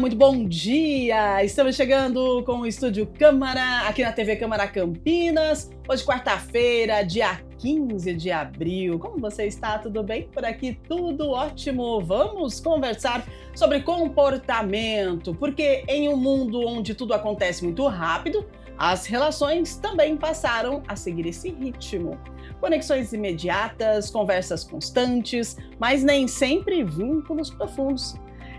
muito bom dia! Estamos chegando com o Estúdio Câmara, aqui na TV Câmara Campinas. Hoje, quarta-feira, dia 15 de abril. Como você está? Tudo bem? Por aqui tudo ótimo. Vamos conversar sobre comportamento, porque em um mundo onde tudo acontece muito rápido, as relações também passaram a seguir esse ritmo. Conexões imediatas, conversas constantes, mas nem sempre vínculos profundos.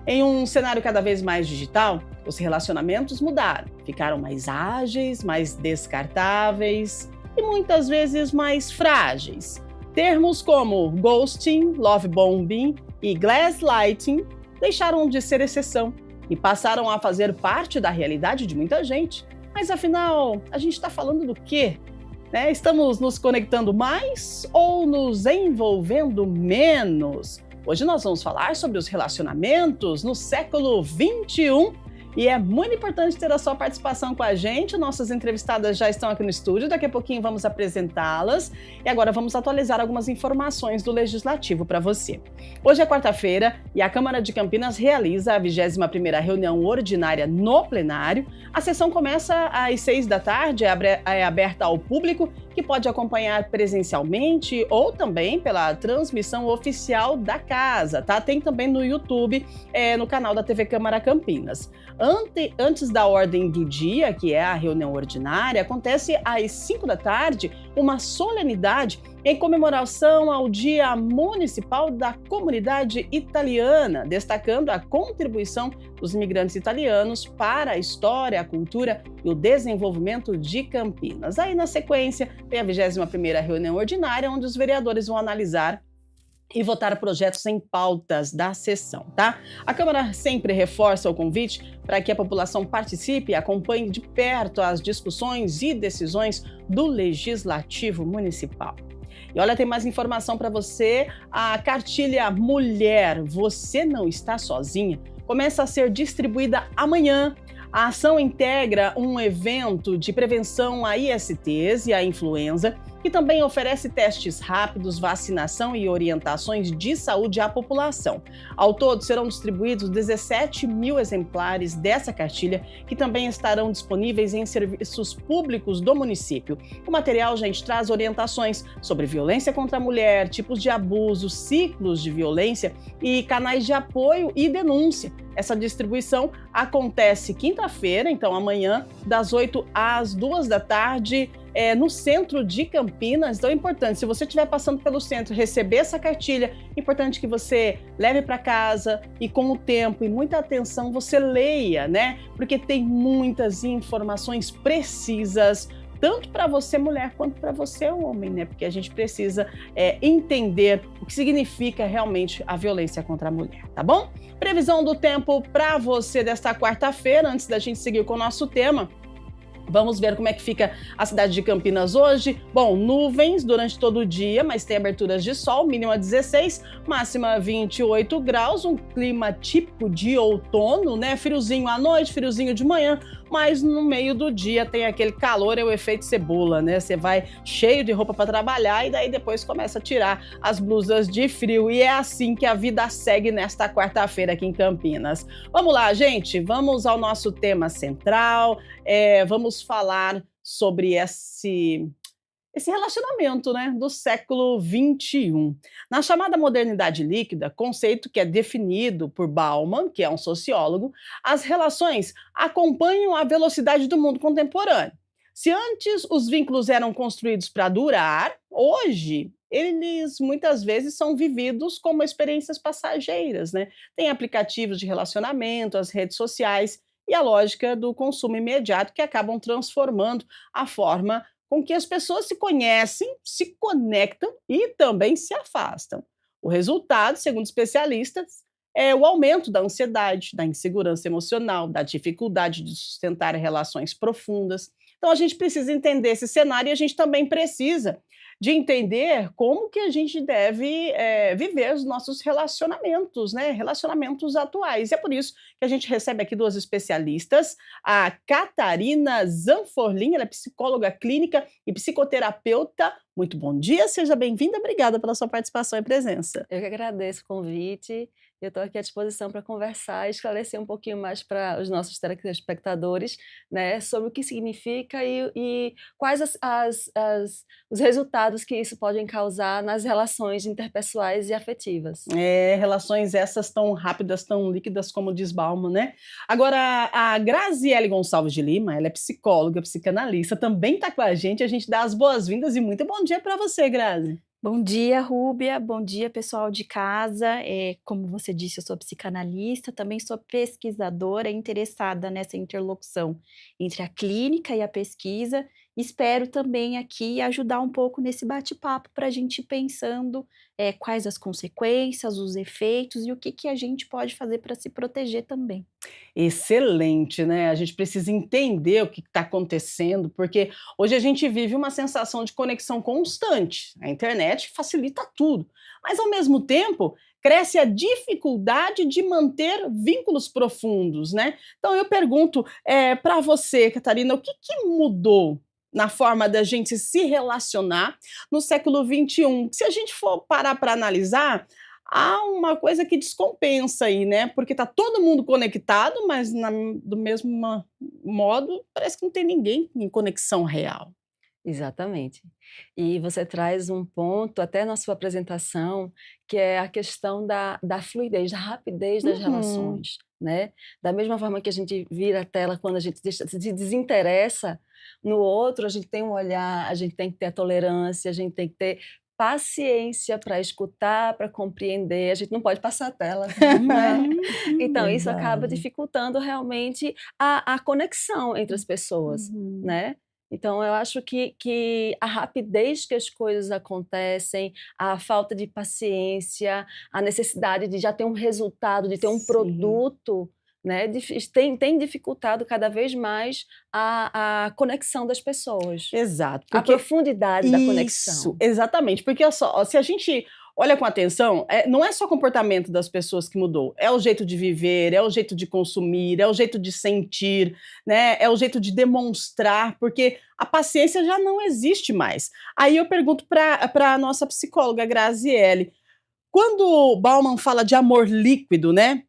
Em um cenário cada vez mais digital, os relacionamentos mudaram, ficaram mais ágeis, mais descartáveis e muitas vezes mais frágeis. Termos como ghosting, love bombing e gaslighting deixaram de ser exceção e passaram a fazer parte da realidade de muita gente. Mas afinal, a gente está falando do quê? Estamos nos conectando mais ou nos envolvendo menos? Hoje nós vamos falar sobre os relacionamentos no século XXI e é muito importante ter a sua participação com a gente. Nossas entrevistadas já estão aqui no estúdio, daqui a pouquinho vamos apresentá-las e agora vamos atualizar algumas informações do Legislativo para você. Hoje é quarta-feira e a Câmara de Campinas realiza a 21ª reunião ordinária no plenário. A sessão começa às 6 da tarde, é aberta ao público, que pode acompanhar presencialmente ou também pela transmissão oficial da casa, tá? Tem também no YouTube, no canal da TV Câmara Campinas. Antes da ordem do dia, que é a reunião ordinária, acontece às 5 da tarde uma solenidade em comemoração ao Dia Municipal da Comunidade Italiana, destacando a contribuição dos imigrantes italianos para a história, a cultura e o desenvolvimento de Campinas. Aí, na sequência, tem a 21ª reunião ordinária, onde os vereadores vão analisar e votar projetos em pautas da sessão, tá? A Câmara sempre reforça o convite para que a população participe e acompanhe de perto as discussões e decisões do Legislativo Municipal. E olha, tem mais informação para você. A cartilha Mulher, Você Não Está Sozinha, começa a ser distribuída amanhã. A ação integra um evento de prevenção a ISTs e a influenza, que também oferece testes rápidos, vacinação e orientações de saúde à população. Ao todo, serão distribuídos 17 mil exemplares dessa cartilha, que também estarão disponíveis em serviços públicos do município. O material, gente, traz orientações sobre violência contra a mulher, tipos de abuso, ciclos de violência e canais de apoio e denúncia. Essa distribuição acontece quinta-feira, então amanhã, das 8 às 2 da tarde, no centro de Campinas. Então é importante, se você estiver passando pelo centro, receber essa cartilha, é importante que você leve para casa e com o tempo e muita atenção você leia, né? Porque tem muitas informações precisas, tanto para você mulher quanto para você homem, né? Porque a gente precisa entender o que significa realmente a violência contra a mulher, tá bom? Previsão do tempo para você desta quarta-feira, antes da gente seguir com o nosso tema. Vamos ver como é que fica a cidade de Campinas hoje. Bom, nuvens durante todo o dia, mas tem aberturas de sol, mínima 16, máxima 28 graus, um clima típico de outono, né? Friozinho à noite, friozinho de manhã, mas no meio do dia tem aquele calor, é o efeito cebola, né? Você vai cheio de roupa para trabalhar e daí depois começa a tirar as blusas de frio. E é assim que a vida segue nesta quarta-feira aqui em Campinas. Vamos lá, gente, vamos ao nosso tema central, vamos falar sobre esse relacionamento, né, do século XXI. Na chamada modernidade líquida, conceito que é definido por Bauman, que é um sociólogo, as relações acompanham a velocidade do mundo contemporâneo. Se antes os vínculos eram construídos para durar, hoje eles muitas vezes são vividos como experiências passageiras, né? Tem aplicativos de relacionamento, as redes sociais e a lógica do consumo imediato que acabam transformando a forma com que as pessoas se conhecem, se conectam e também se afastam. O resultado, segundo especialistas, é o aumento da ansiedade, da insegurança emocional, da dificuldade de sustentar relações profundas. Então a gente precisa entender esse cenário e a gente também precisa de entender como que a gente deve viver os nossos relacionamentos, né? Relacionamentos atuais. E é por isso que a gente recebe aqui duas especialistas, a Catarina Zanforlin, ela é psicóloga clínica e psicoterapeuta. Muito bom dia, seja bem-vinda, obrigada pela sua participação e presença. Eu que agradeço o convite Eu estou aqui à disposição para conversar e esclarecer um pouquinho mais para os nossos telespectadores, né, sobre o que significa e quais os resultados que isso pode causar nas relações interpessoais e afetivas. Relações essas tão rápidas, tão líquidas como diz Bauman, né. Agora a Graziele Gonçalves de Lima, ela é psicóloga, psicanalista, também está com a gente dá as boas-vindas e muito bom dia para você, Grazi. Bom dia, Rúbia. Bom dia, pessoal de casa. Como você disse, eu sou psicanalista, também sou pesquisadora interessada nessa interlocução entre a clínica e a pesquisa. Espero também aqui ajudar um pouco nesse bate-papo para a gente ir pensando quais as consequências, os efeitos e o que a gente pode fazer para se proteger também. Excelente, né, a gente precisa entender o que está acontecendo, porque hoje a gente vive uma sensação de conexão constante, a internet facilita tudo, mas ao mesmo tempo cresce a dificuldade de manter vínculos profundos, né. Então eu pergunto, pra você, Catarina, o que mudou na forma da gente se relacionar no século XXI? Se a gente for parar para analisar, há uma coisa que descompensa aí, né, porque tá todo mundo conectado, mas do mesmo modo, parece que não tem ninguém em conexão real. Exatamente. E você traz um ponto, até na sua apresentação, que é a questão da fluidez, da rapidez das Uhum. relações, né. Da mesma forma que a gente vira a tela quando a gente se desinteressa no outro, a gente tem um olhar, a gente tem que ter a tolerância, a gente tem que ter paciência para escutar, para compreender, a gente não pode passar a tela, né. Então isso acaba Verdade. dificultando realmente a conexão entre as pessoas, Uhum. né. Então eu acho que a rapidez que as coisas acontecem, a falta de paciência, a necessidade de já ter um resultado, de ter um Sim, produto, né, tem dificultado cada vez mais a conexão das pessoas, exato, a porque profundidade da isso, conexão. exatamente, porque olha só, ó, se a gente olha com atenção, não é só o comportamento das pessoas que mudou, é o jeito de viver, é o jeito de consumir, é o jeito de sentir, né, é o jeito de demonstrar, porque a paciência já não existe mais. Aí eu pergunto para a nossa psicóloga Graziele, quando Bauman fala de amor líquido, né,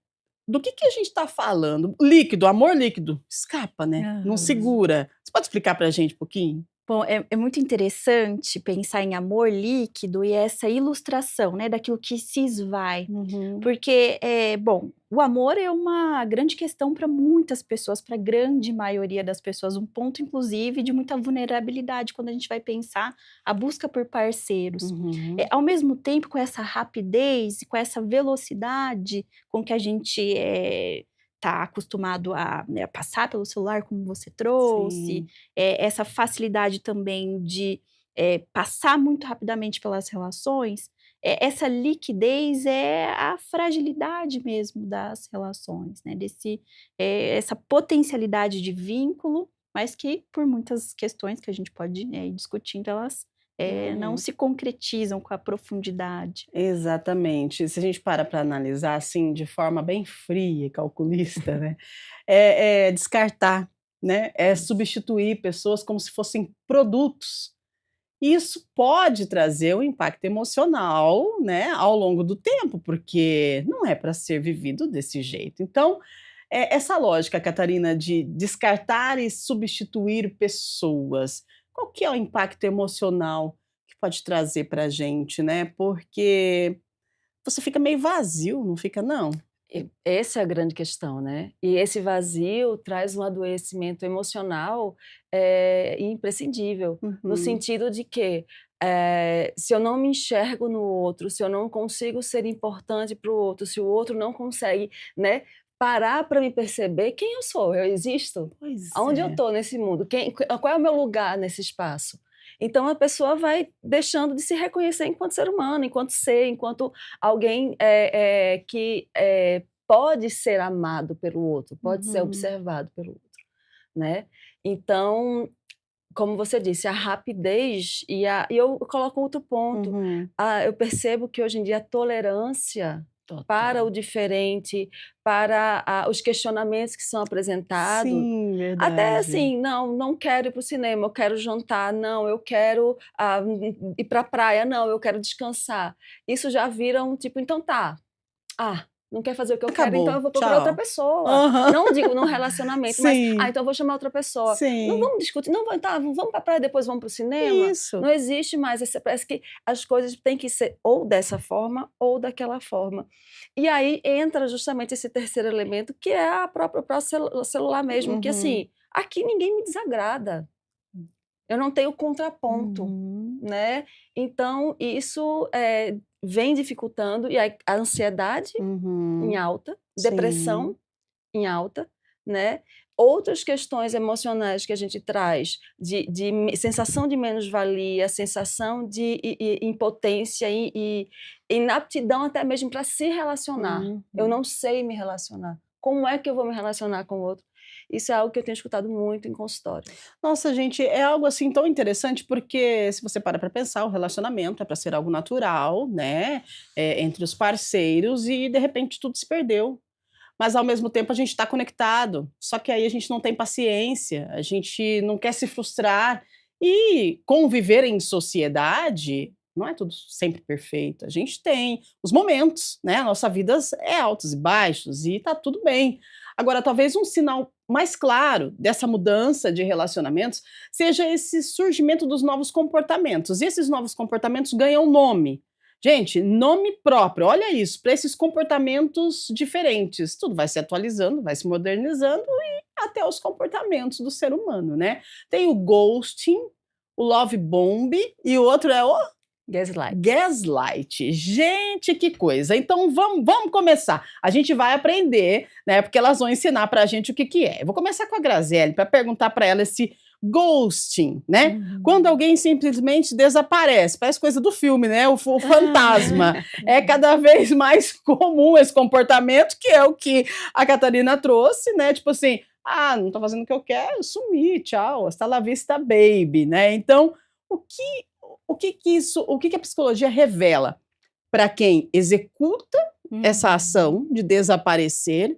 do que a gente está falando? Líquido, amor líquido, escapa, né, não Aham. segura. Você pode explicar para a gente um pouquinho? Bom, é muito interessante pensar em amor líquido e essa ilustração, né, daquilo que se esvai. Uhum. Porque, bom, o amor é uma grande questão para muitas pessoas, para a grande maioria das pessoas, um ponto inclusive de muita vulnerabilidade quando a gente vai pensar a busca por parceiros. Uhum. Ao mesmo tempo, com essa rapidez e com essa velocidade com que a gente, tá acostumado a, né, passar pelo celular, como você trouxe, Sim, essa facilidade também de, passar muito rapidamente pelas relações, essa liquidez é a fragilidade mesmo das relações, né, essa potencialidade de vínculo, mas que por muitas questões que a gente pode, ir discutindo, elas, não uhum. se concretizam com a profundidade. Exatamente. Se a gente para analisar, assim, de forma bem fria e calculista, né, é descartar, né, é Isso. substituir pessoas como se fossem produtos. E isso pode trazer um impacto emocional, né, ao longo do tempo, porque não é para ser vivido desse jeito. Então, essa lógica, Catarina, de descartar e substituir pessoas, qual que é o impacto emocional que pode trazer para a gente, né, porque você fica meio vazio, não fica não? E essa é a grande questão, né. E esse vazio traz um adoecimento emocional, imprescindível, no Uhum, sentido de que, se eu não me enxergo no outro, se eu não consigo ser importante para o outro, se o outro não consegue, né, parar para me perceber quem eu sou, eu existo? pois Aonde eu é. estou nesse mundo? Qual é o meu lugar nesse espaço? Então a pessoa vai deixando de se reconhecer enquanto ser humano, enquanto ser, enquanto alguém, que, pode ser amado pelo outro, pode ser Uhum, observado pelo outro, né. Então, como você disse, a rapidez e eu coloco outro ponto, uhum, eu percebo que hoje em dia a tolerância para total. o diferente, para os questionamentos que são apresentados, Sim, até verdade. assim: "Não, não quero ir para o cinema, eu quero jantar. Não, eu quero, ir para a praia. Não, eu quero descansar". Isso já vira um tipo: "Então tá. Ah". não quer fazer o que eu quero, Acabou, então eu vou procurar tchau. outra pessoa. Aham. Não digo num relacionamento, Sim. mas, então eu vou chamar outra pessoa. Não Sim. vamos discutir, não, tá, vamos pra praia, depois vamos pro cinema. Isso. Não existe mais, parece que as coisas têm que ser ou dessa forma ou daquela forma. E aí entra justamente esse terceiro elemento, que é o próprio celular mesmo, que assim, aqui ninguém me desagrada. Eu não tenho contraponto, né? Então, isso vem dificultando, e aí a ansiedade em alta, depressão em alta, né? Outras questões emocionais que a gente traz, de sensação de menos-valia, sensação de impotência e inaptidão até mesmo para se relacionar. Eu não sei me relacionar. Como é que eu vou me relacionar com o outro? Isso é algo que eu tenho escutado muito em consultório. Nossa, gente, é algo assim tão interessante, porque se você para pensar, o relacionamento é para ser algo natural, né? Entre os parceiros, e de repente tudo se perdeu. Mas ao mesmo tempo a gente está conectado, só que aí a gente não tem paciência, a gente não quer se frustrar, e conviver em sociedade não é tudo sempre perfeito, a gente tem os momentos, né, a nossa vida é altos e baixos e tá tudo bem. Agora, talvez um sinal mais claro dessa mudança de relacionamentos seja esse surgimento dos novos comportamentos, e esses novos comportamentos ganham nome. Gente, nome próprio, olha isso, para esses comportamentos diferentes. Tudo vai se atualizando, vai se modernizando, e até os comportamentos do ser humano, né? Tem o ghosting, o love bomb, e o outro é o gaslight. Gente, que coisa. Então vamos começar. A gente vai aprender, né? Porque elas vão ensinar pra gente o que é. Eu vou começar com a Graziele para perguntar para ela esse ghosting, né? Quando alguém simplesmente desaparece, parece coisa do filme, né? O fantasma. É cada vez mais comum esse comportamento, que é o que a Catarina trouxe, né? Tipo assim, não tô fazendo o que eu quero, sumi, tchau, hasta la vista, baby, né? Então, o que a psicologia revela para quem executa essa ação de desaparecer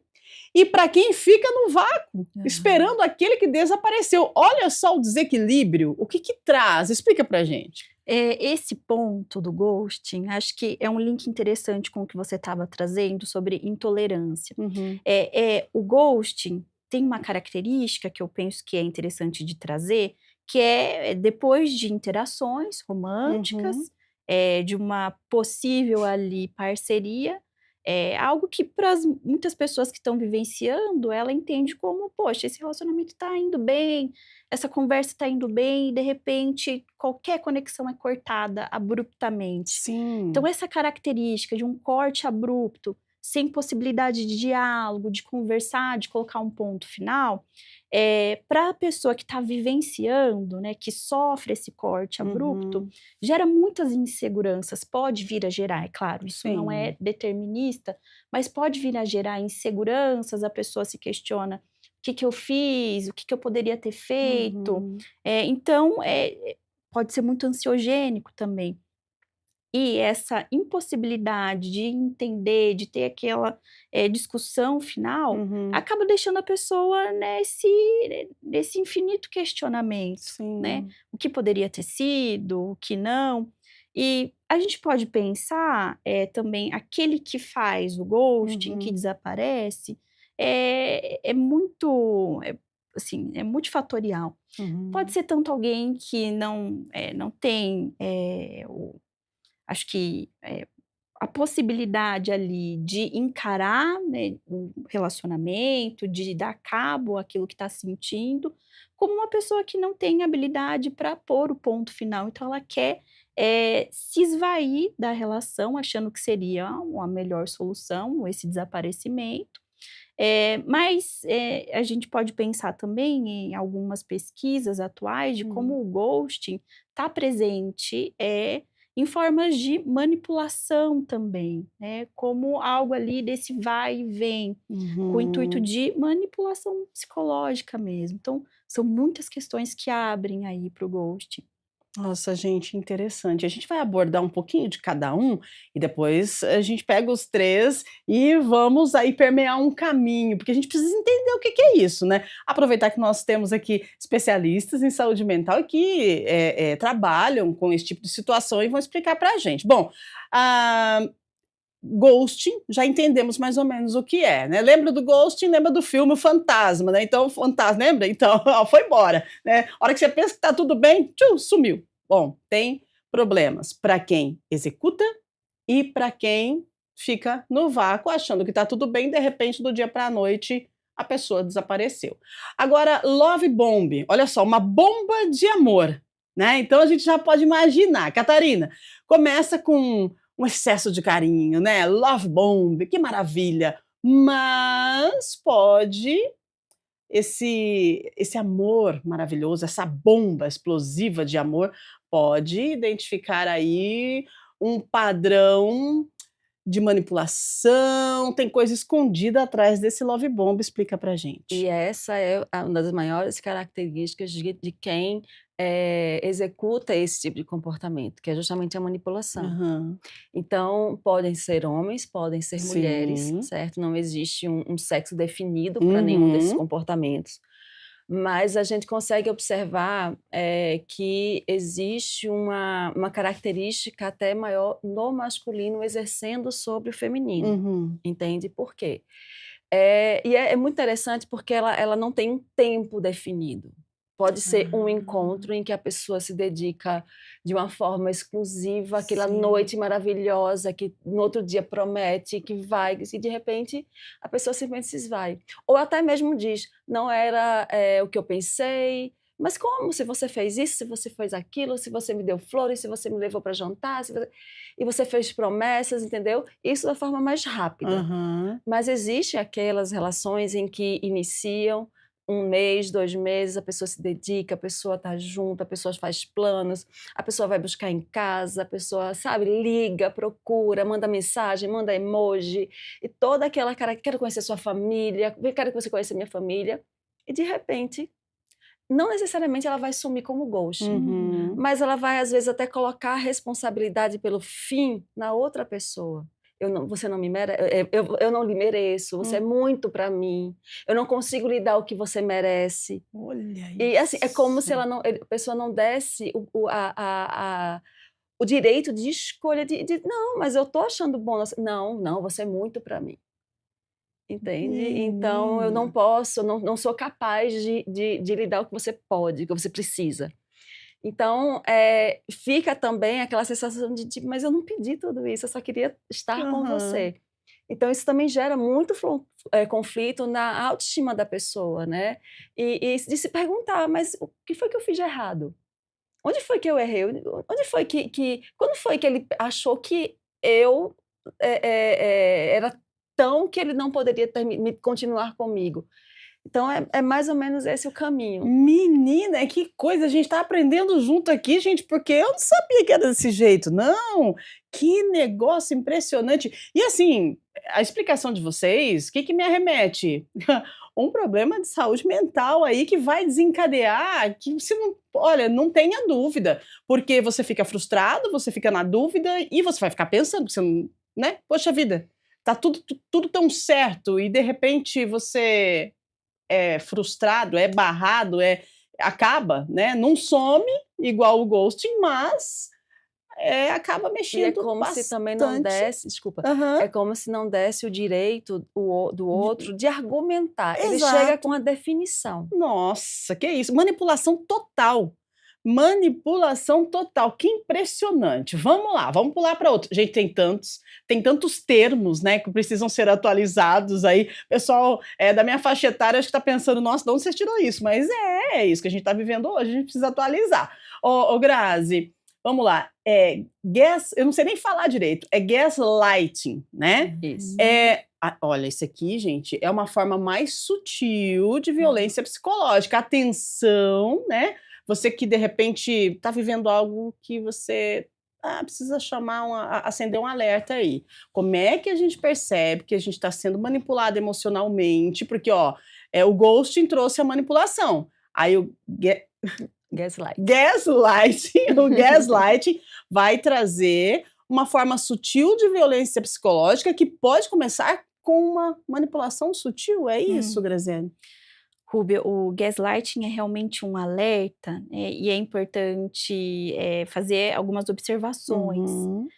e para quem fica no vácuo, esperando aquele que desapareceu? Olha só o desequilíbrio, o que traz? Explica pra gente. Esse ponto do ghosting, acho que é um link interessante com o que você estava trazendo sobre intolerância. O ghosting tem uma característica que eu penso que é interessante de trazer, que é depois de interações românticas, de uma possível ali parceria, algo que para muitas pessoas que estão vivenciando, ela entende como, poxa, esse relacionamento está indo bem, essa conversa está indo bem, e de repente qualquer conexão é cortada abruptamente. Sim. Então essa característica de um corte abrupto, sem possibilidade de diálogo, de conversar, de colocar um ponto final, para a pessoa que está vivenciando, né, que sofre esse corte abrupto, gera muitas inseguranças, pode vir a gerar, é claro, isso não é determinista, mas pode vir a gerar inseguranças, a pessoa se questiona o que eu fiz, o que eu poderia ter feito, então pode ser muito ansiogênico também. E essa impossibilidade de entender, de ter aquela discussão final, acaba deixando a pessoa nesse infinito questionamento, né? O que poderia ter sido, o que não. E a gente pode pensar também, aquele que faz o ghosting, que desaparece, é multifatorial. Pode ser tanto alguém que não tem acho que a possibilidade ali de encarar, né, o relacionamento, de dar cabo àquilo que está sentindo, como uma pessoa que não tem habilidade para pôr o ponto final. Então ela quer se esvair da relação, achando que seria a melhor solução, esse desaparecimento. Mas a gente pode pensar também em algumas pesquisas atuais de como o ghosting está presente em formas de manipulação também, né? Como algo ali desse vai e vem, com o intuito de manipulação psicológica mesmo. Então, são muitas questões que abrem aí para o ghosting. Nossa, gente, interessante. A gente vai abordar um pouquinho de cada um e depois a gente pega os três e vamos aí permear um caminho, porque a gente precisa entender o que é isso, né? Aproveitar que nós temos aqui especialistas em saúde mental e que trabalham com esse tipo de situação e vão explicar pra gente. Bom, ghosting, já entendemos mais ou menos o que é, né? Lembra do ghosting, lembra do filme Fantasma, né? Então, fantasma, lembra? Então, ó, foi embora, né? A hora que você pensa que tá tudo bem, tchum, sumiu. Bom, tem problemas para quem executa e para quem fica no vácuo achando que tá tudo bem, de repente, do dia para a noite, a pessoa desapareceu. Agora, love bomb, olha só, uma bomba de amor, né? Então a gente já pode imaginar. Catarina, começa com um excesso de carinho, né? Love bomb, que maravilha. Mas pode esse amor maravilhoso, essa bomba explosiva de amor, pode identificar aí um padrão de manipulação, tem coisa escondida atrás desse love bomb, explica pra E gente. essa é uma das maiores características de quem executa esse tipo de comportamento, que é justamente a manipulação. Aham. Então, podem ser homens, podem ser mulheres, Sim. certo? Não existe um sexo definido para nenhum desses Uhum. comportamentos. Mas a gente consegue observar que existe uma característica até maior no masculino exercendo sobre o feminino, Uhum. entende? Por quê? E é muito interessante porque ela não tem um tempo definido. Pode ser um Ah, encontro em que a pessoa se dedica de uma forma exclusiva, aquela sim. noite maravilhosa que no outro dia promete que vai, e de repente a pessoa simplesmente se esvai. Ou até mesmo diz: não era o que eu pensei, mas como? Se você fez isso, se você fez aquilo, se você me deu flores, se você me levou para jantar, e você fez promessas, entendeu? Isso da forma mais rápida. Aham. Mas existe aquelas relações em que iniciam 1 mês, 2 meses, a pessoa se dedica, a pessoa está junto, a pessoa faz planos, a pessoa vai buscar em casa, a pessoa, sabe, liga, procura, manda mensagem, manda emoji, e toda aquela cara: "Quero conhecer sua família, quero que você conheça minha família", e de repente, não necessariamente ela vai sumir como ghost, Uhum. mas ela vai às vezes até colocar a responsabilidade pelo fim na outra pessoa. Você não me eu não lhe mereço, você é Hum. muito para mim, eu não consigo lhe dar o que você merece. Olha E assim, é como se isso. a pessoa não desse o direito de escolha de: "Não, mas eu tô achando bom, não, não, você é muito para mim". Entende? Então eu não Menina. posso, não sou capaz de lhe dar o que você pode, o que você precisa. Então, fica também aquela sensação de tipo: "Mas eu não pedi tudo isso, eu só queria estar com Aham. você". Então isso também gera muito conflito na autoestima da pessoa, né. E de se perguntar: "Mas o que foi que eu fiz de errado? Onde foi que eu errei? Onde foi que quando foi que ele achou que eu, era tão que ele não poderia continuar comigo?". Então é mais ou menos esse o caminho. Menina, que coisa, a gente tá aprendendo junto aqui, gente, porque eu não sabia que era desse jeito, não. Que negócio impressionante. E assim, a explicação de vocês, o que que me arremete? Um problema de saúde mental aí que vai desencadear, que você não, olha, não tenha dúvida, porque você fica frustrado, você fica na dúvida e você vai ficar pensando que você não, né? Poxa vida, tá tudo tão certo e de repente você é frustrado, é barrado, acaba, né, não some igual o ghosting, mas, acaba E é mexendo como se também não bastante. desse desculpa, Aham, é como se não desse o direito do de outro de argumentar, ele chega com exato. a definição. Nossa, que isso, manipulação total. Manipulação total, que impressionante. Vamos lá, vamos pular para outro. Gente, tem tantos termos, né, que precisam ser atualizados aí. Pessoal, da minha faixa etária acho que está pensando: "Nossa, de onde você tirou isso?", mas é isso que a gente está vivendo hoje, a gente precisa atualizar. Ô Grazi, vamos lá, eu não sei nem falar direito, é gaslighting, né? Isso. Olha, isso aqui, gente, é uma forma mais sutil de Uhum. violência psicológica. Atenção, né? Você que de repente está vivendo algo que você precisa acender um alerta aí. Como é que a gente percebe que a gente está sendo manipulado emocionalmente? Porque, ó, o ghosting trouxe a manipulação. Aí Gaslight. gaslighting, o gaslighting vai trazer uma forma sutil de violência psicológica que pode começar com uma manipulação sutil, é isso, Hum. Graziane? Rúbia, o gaslighting é realmente um alerta, né, e é importante, fazer algumas observações. Uhum.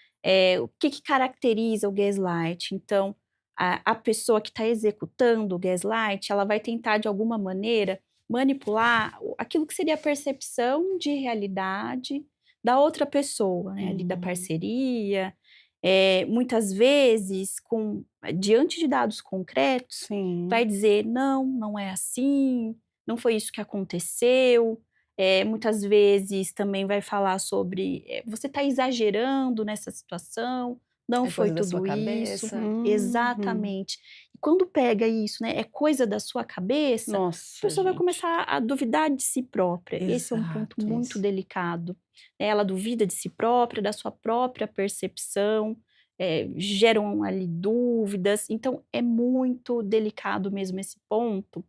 O que que caracteriza o gaslight? Então, a pessoa que está executando o gaslight, ela vai tentar, de alguma maneira, manipular aquilo que seria a percepção de realidade da outra pessoa, né, ali da parceria. Muitas vezes, diante de dados concretos, Sim. vai dizer: não, não é assim, não foi isso que aconteceu. Muitas vezes também vai falar sobre você está exagerando nessa situação, não É foi coisa da sua tudo isso. cabeça. Uhum. Exatamente. E quando pega isso, né, é coisa da sua cabeça, a Nossa, pessoa vai gente. começar a duvidar de si própria. Esse é um ponto Exato, muito isso. delicado. Ela duvida de si própria, da sua própria percepção, geram ali dúvidas. Então, é muito delicado mesmo esse ponto.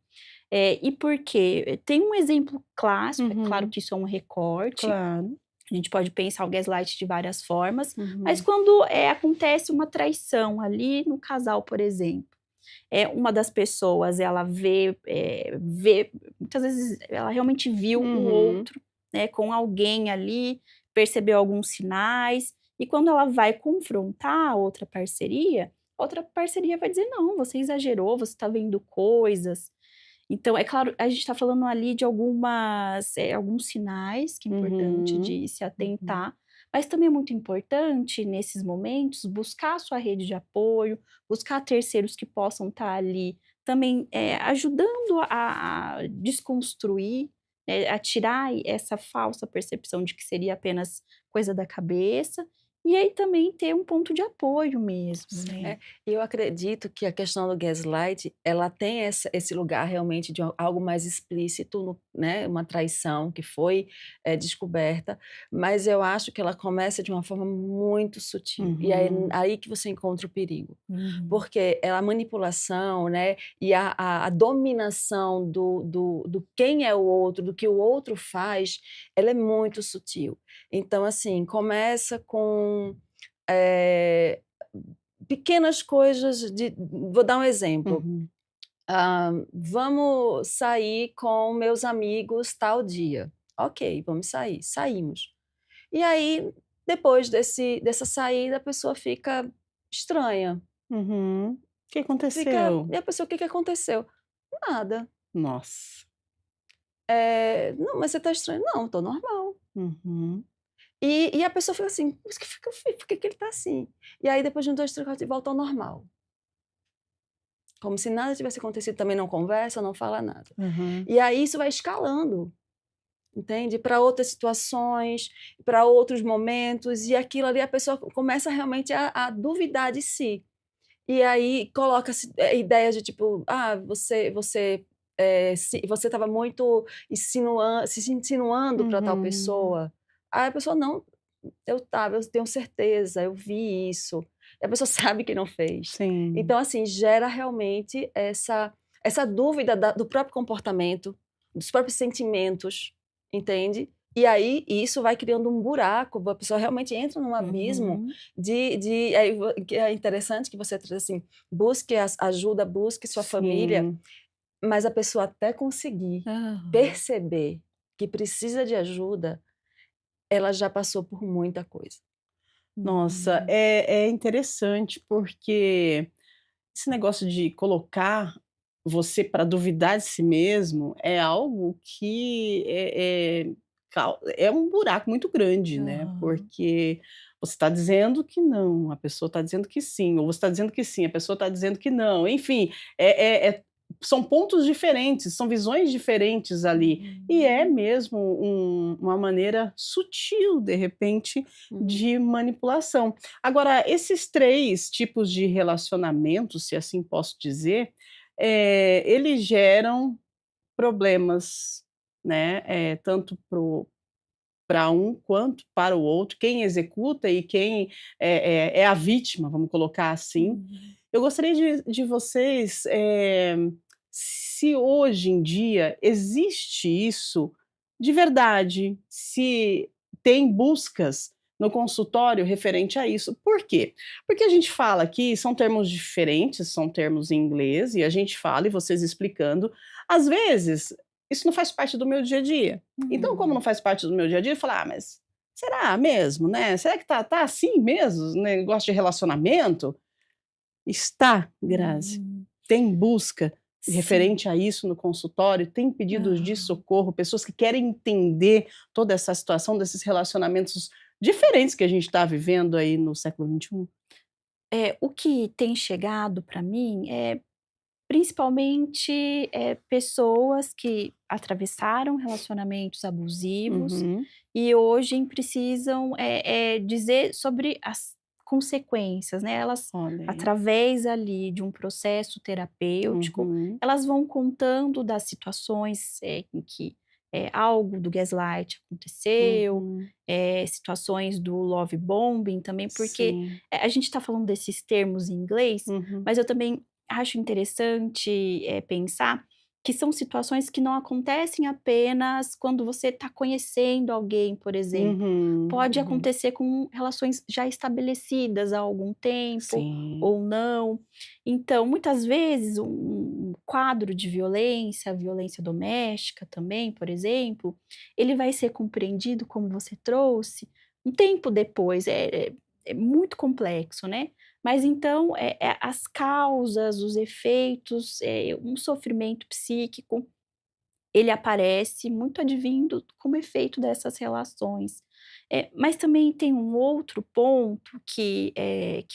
E por quê? Tem um exemplo clássico, é claro Uhum. que isso é um recorte, Claro. a gente pode pensar o gaslight de várias formas, mas Uhum. quando acontece uma traição ali no casal, por exemplo, uma das pessoas ela vê, muitas vezes ela realmente viu o Uhum. outro, né, com alguém ali, percebeu alguns sinais, e quando ela vai confrontar a outra parceria vai dizer: não, você exagerou, você está vendo coisas. Então, é claro, a gente está falando ali de alguns sinais que é importante Uhum. de se Uhum. atentar, mas também é muito importante, nesses momentos, buscar a sua rede de apoio, buscar terceiros que possam estar ali também ajudando a desconstruir, a tirar essa falsa percepção de que seria apenas coisa da cabeça, e aí também ter um ponto de apoio mesmo, né. É, e eu acredito que a questão do gaslight, ela tem esse lugar realmente de algo mais explícito, né, uma traição que foi, descoberta, mas eu acho que ela começa de uma forma muito sutil, e aí Uhum. aí que você encontra o perigo. Uhum. Porque a manipulação, né, e a dominação do quem é o outro, do que o outro faz, ela é muito sutil. Então, assim, começa com, eh pequenas coisas vou dar um exemplo, Uhum. "Vamos sair com meus amigos tal dia". Ok, vamos sair, saímos. E aí, depois dessa saída, a pessoa fica estranha, Uhum. O que fica aconteceu? e a pessoa: "O que que aconteceu?". "Nada". Nossa. "Não, mas você está estranha". "Não, estou normal". Uhum. E a pessoa fica assim: "Mas que fica por que que ele está assim?". E aí depois de uns 2, 3, 4 volta ao normal. Como se nada tivesse acontecido, também não conversa, não fala nada. Aham. E aí isso vai escalando, entende? Para outras situações, para outros momentos, e aquilo ali a pessoa começa realmente a duvidar de si. E aí coloca-se, ideias de tipo: "Ah, você estava muito se insinuando para tal Uhum. pessoa". Aí a pessoa: "Não, eu estava, eu tenho certeza, eu vi isso". E a pessoa sabe que não fez. Sim. Então, assim, gera realmente essa dúvida do próprio comportamento, dos próprios sentimentos, entende? E aí isso vai criando um buraco, a pessoa realmente entra num abismo Uhum. de aí que é interessante que você traz assim, busque ajuda, busque sua família, Sim. mas a pessoa até conseguir Aham. perceber que precisa de ajuda, ela já passou por muita coisa. Nossa, Uhum. é interessante, porque esse negócio de colocar você para duvidar de si mesmo é algo que é um buraco muito grande, né, Aham. porque você está dizendo que não, a pessoa está dizendo que sim, ou você está dizendo que sim, a pessoa está dizendo que não, enfim, são pontos diferentes, são visões diferentes ali, e é Uhum. mesmo uma maneira sutil, de repente, Uhum. de manipulação. Agora, esses 3 tipos de relacionamento, se assim posso dizer, eles geram problemas, né, tanto para um quanto para o outro, quem executa e quem é a vítima, vamos colocar assim. Uhum. Eu gostaria de vocês, se hoje em dia existe isso de verdade, se tem buscas no consultório referente a isso. Por quê? Porque a gente fala aqui, são termos diferentes, são termos em inglês, e a gente fala e vocês explicando. Às vezes, isso não faz parte do meu dia a dia. Então, como não Uhum. faz parte do meu dia a dia, eu falo: "Ah, mas será mesmo, né? Será que tá assim mesmo, né, negócio de relacionamento? Está, Grazi. Hum, Tem busca sim. referente a isso no consultório? Tem pedidos de Aham. socorro? Pessoas que querem entender toda essa situação desses relacionamentos diferentes que a gente está vivendo aí no século XXI? O que tem chegado para mim é principalmente, pessoas que atravessaram relacionamentos abusivos Uhum. e hoje precisam, dizer sobre as consequências, né. Elas, Olha aí. através ali de um processo terapêutico, Uhum. elas vão contando das situações, em que, algo do gaslight aconteceu, Uhum. situações do love bombing também, porque, Sim. a gente está falando desses termos em inglês, Uhum. mas eu também acho interessante, pensar que são situações que não acontecem apenas quando você está conhecendo alguém, por exemplo. Uhum. Pode Uhum. acontecer com relações já estabelecidas há algum tempo Sim. ou não. Então, muitas vezes, um quadro de violência, violência doméstica também, por exemplo, ele vai ser compreendido, como você trouxe, um tempo depois. É muito complexo, né? Mas então, as causas, os efeitos, um sofrimento psíquico, ele aparece muito advindo como efeito dessas relações. Mas também tem um outro ponto que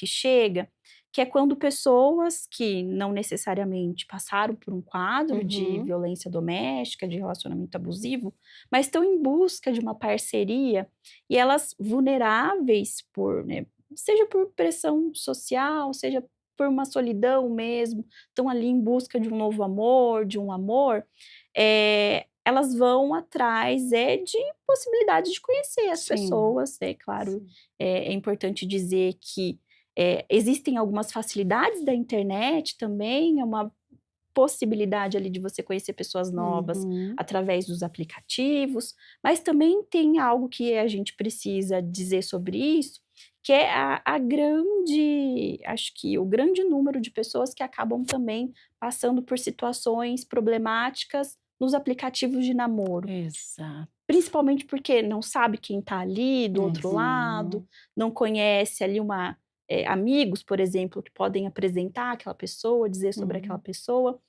chega, que é quando pessoas que não necessariamente passaram por um quadro de Uhum. violência doméstica, de relacionamento abusivo, mas estão em busca de uma parceria e elas vulneráveis por, né, seja por pressão social, seja por uma solidão mesmo, estão ali em busca de um novo amor, de um amor, elas vão atrás de possibilidade de conhecer as Sim. pessoas. É claro, Sim. é importante dizer que, existem algumas facilidades da internet também, é uma possibilidade ali de você conhecer pessoas novas Uhum. através dos aplicativos, mas também tem algo que a gente precisa dizer sobre isso, que é a grande, acho que o grande número de pessoas que acabam também passando por situações problemáticas nos aplicativos de namoro. Exato. Principalmente porque não sabe quem está ali do outro lado, Uhum. não conhece ali amigos, por exemplo, que podem apresentar aquela pessoa, dizer sobre aquela Uhum. pessoa.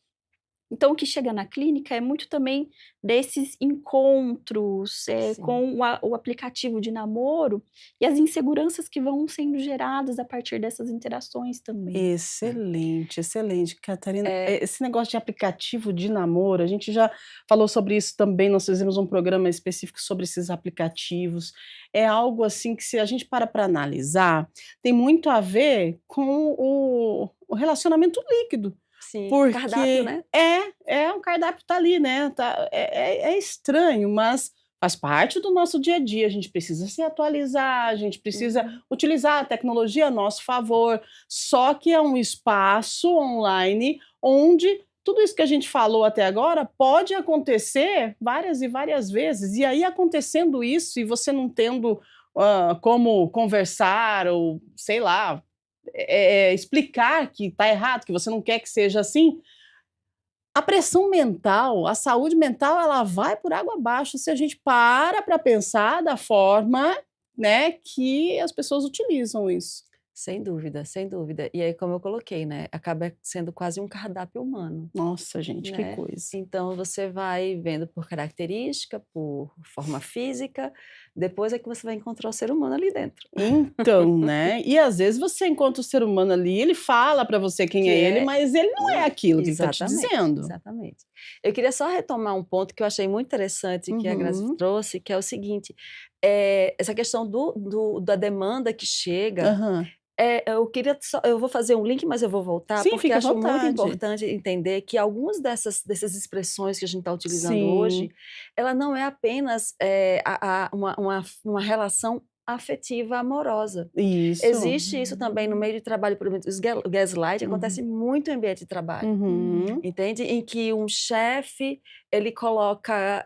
Então, o que chega na clínica é muito também desses encontros, Sim. com o aplicativo de namoro e as inseguranças que vão sendo geradas a partir dessas interações também. Excelente, excelente, Catarina. É, Esse negócio de aplicativo de namoro, a gente já falou sobre isso também, nós fizemos um programa específico sobre esses aplicativos. É algo assim que, se a gente para analisar, tem muito a ver com o relacionamento líquido, sim, o cardápio, porque né? um cardápio tá ali, né, é estranho, mas faz parte do nosso dia a dia, a gente precisa se atualizar, a gente precisa Uhum. utilizar a tecnologia a nosso favor, só que é um espaço online onde tudo isso que a gente falou até agora pode acontecer várias e várias vezes. E aí, acontecendo isso, e você não tendo como conversar, ou sei lá, explicar que está errado, que você não quer que seja assim, a pressão mental, a saúde mental, ela vai por água abaixo se a gente para pensar da forma, né, que as pessoas utilizam isso. Sem dúvida, sem dúvida. E aí, como eu coloquei, né, acaba sendo quase um cardápio humano, Nossa, gente, que né. coisa. Então você vai vendo por característica, por forma física, depois é que você vai encontrar o ser humano ali dentro. Então, né, e às vezes você encontra o ser humano ali, ele fala pra você quem Que é ele, é mas ele não é aquilo que ele tá te exatamente, dizendo. exatamente. Eu queria só retomar um ponto que eu achei muito interessante que a Grazi Uhum. trouxe, que é o seguinte, essa questão da demanda que chega. Aham. Eu vou fazer um link, mas eu vou voltar, Sim, porque fica à acho muito vontade. importante entender que algumas dessas expressões que a gente está utilizando hoje, Sim. ela não é apenas, uma relação afetiva amorosa. Isso. Existe isso também no meio de trabalho, por exemplo, o gaslight Uhum. acontece muito em ambiente de trabalho. Uhum. Entende? Em que um chefe, ele coloca,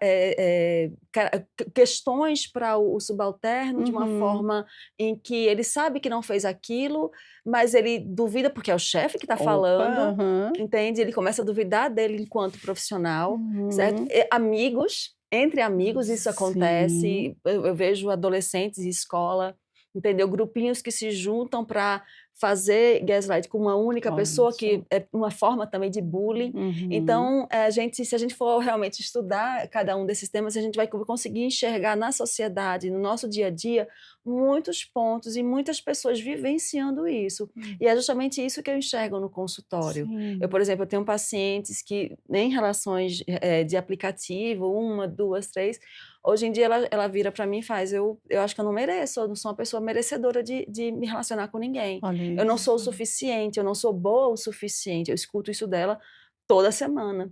questões para o subalterno de uma Uhum. forma em que ele sabe que não fez aquilo, mas ele duvida, porque é o chefe que está Opa, falando, aham. entende? Ele começa a duvidar dele enquanto profissional, certo? Uhum. Amigos Entre amigos isso Sim. acontece, eu vejo adolescentes em escola, entendeu? Grupinhos que se juntam para fazer gaslight com uma única Olha pessoa, só. que é uma forma também de bullying. Uhum. Então, se a gente for realmente estudar cada um desses temas, a gente vai conseguir enxergar na sociedade, no nosso dia a dia, muitos pontos e muitas pessoas vivenciando isso. E é justamente isso que eu enxergo no consultório. Sim. Por exemplo, eu tenho pacientes que, em relações de aplicativo, 1, 2, 3, hoje em dia ela vira para mim e faz, eu acho que eu não mereço, eu não sou uma pessoa merecedora de me relacionar com ninguém. Olha Eu não sou o isso. suficiente, eu não sou boa o suficiente. Eu escuto isso dela toda semana.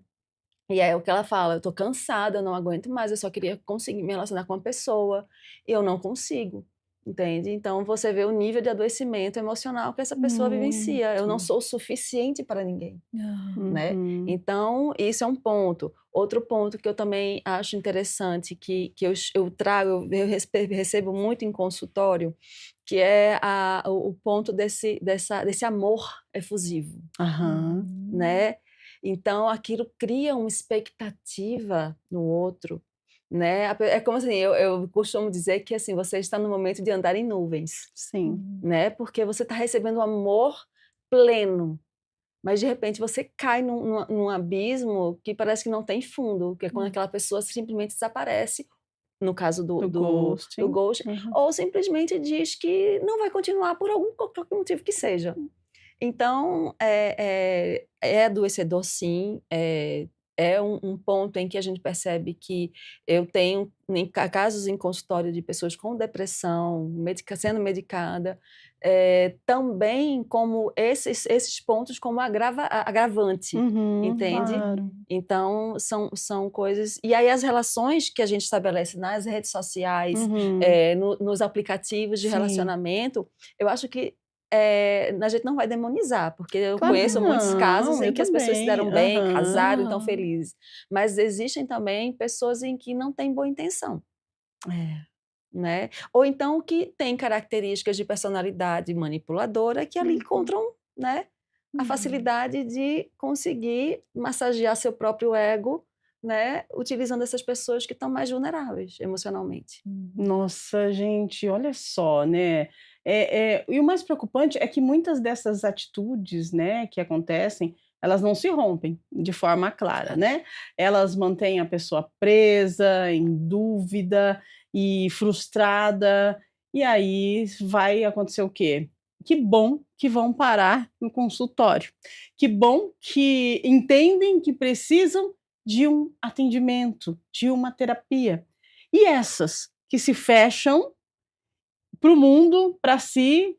E é o que ela fala, eu tô cansada, eu não aguento mais, eu só queria conseguir me relacionar com uma pessoa, e eu não consigo, entende? Então você vê o nível de adoecimento emocional que essa pessoa vivencia. Eu não Muito. sou o suficiente para ninguém, né? Uhum. Então, isso é um ponto. Outro ponto que eu também acho interessante, que eu trago, eu recebo muito em consultório, que é o ponto desse amor efusivo, Aham. né? Então, aquilo cria uma expectativa no outro, né? É como assim, eu costumo dizer que assim, você está no momento de andar em nuvens, Sim. né? Porque você está recebendo amor pleno, mas de repente você cai num abismo que parece que não tem fundo, que é quando aquela pessoa simplesmente desaparece, no caso Do do ghosting. ghost, Uhum. ou simplesmente diz que não vai continuar por algum qualquer motivo que seja. Então, é adoecedor sim, é um ponto em que a gente percebe que eu tenho casos em consultório de pessoas com depressão, sendo medicada, também como esses pontos como agravante, Uhum, entende? claro. Então, são coisas. E aí, as relações que a gente estabelece nas redes sociais, Uhum. nos aplicativos de Sim. relacionamento, eu acho que a gente não vai demonizar, porque eu Claro que conheço muitos casos não, em eu que as pessoas se também. deram bem, casaram, estão Aham. felizes. Mas existem também pessoas em que não têm boa intenção, É. né? Ou então que têm características de personalidade manipuladora que ali Uhum. encontram, né, a Uhum. facilidade de conseguir massagear seu próprio ego, né, utilizando essas pessoas que estão mais vulneráveis emocionalmente. Nossa, gente, olha só, né, e o mais preocupante é que muitas dessas atitudes, né, que acontecem, elas não se rompem de forma clara, né, elas mantêm a pessoa presa, em dúvida e frustrada, e aí vai acontecer o quê? Que bom que vão parar no consultório, que bom que entendem que precisam de um atendimento, de uma terapia. E essas que se fecham para o mundo, para si,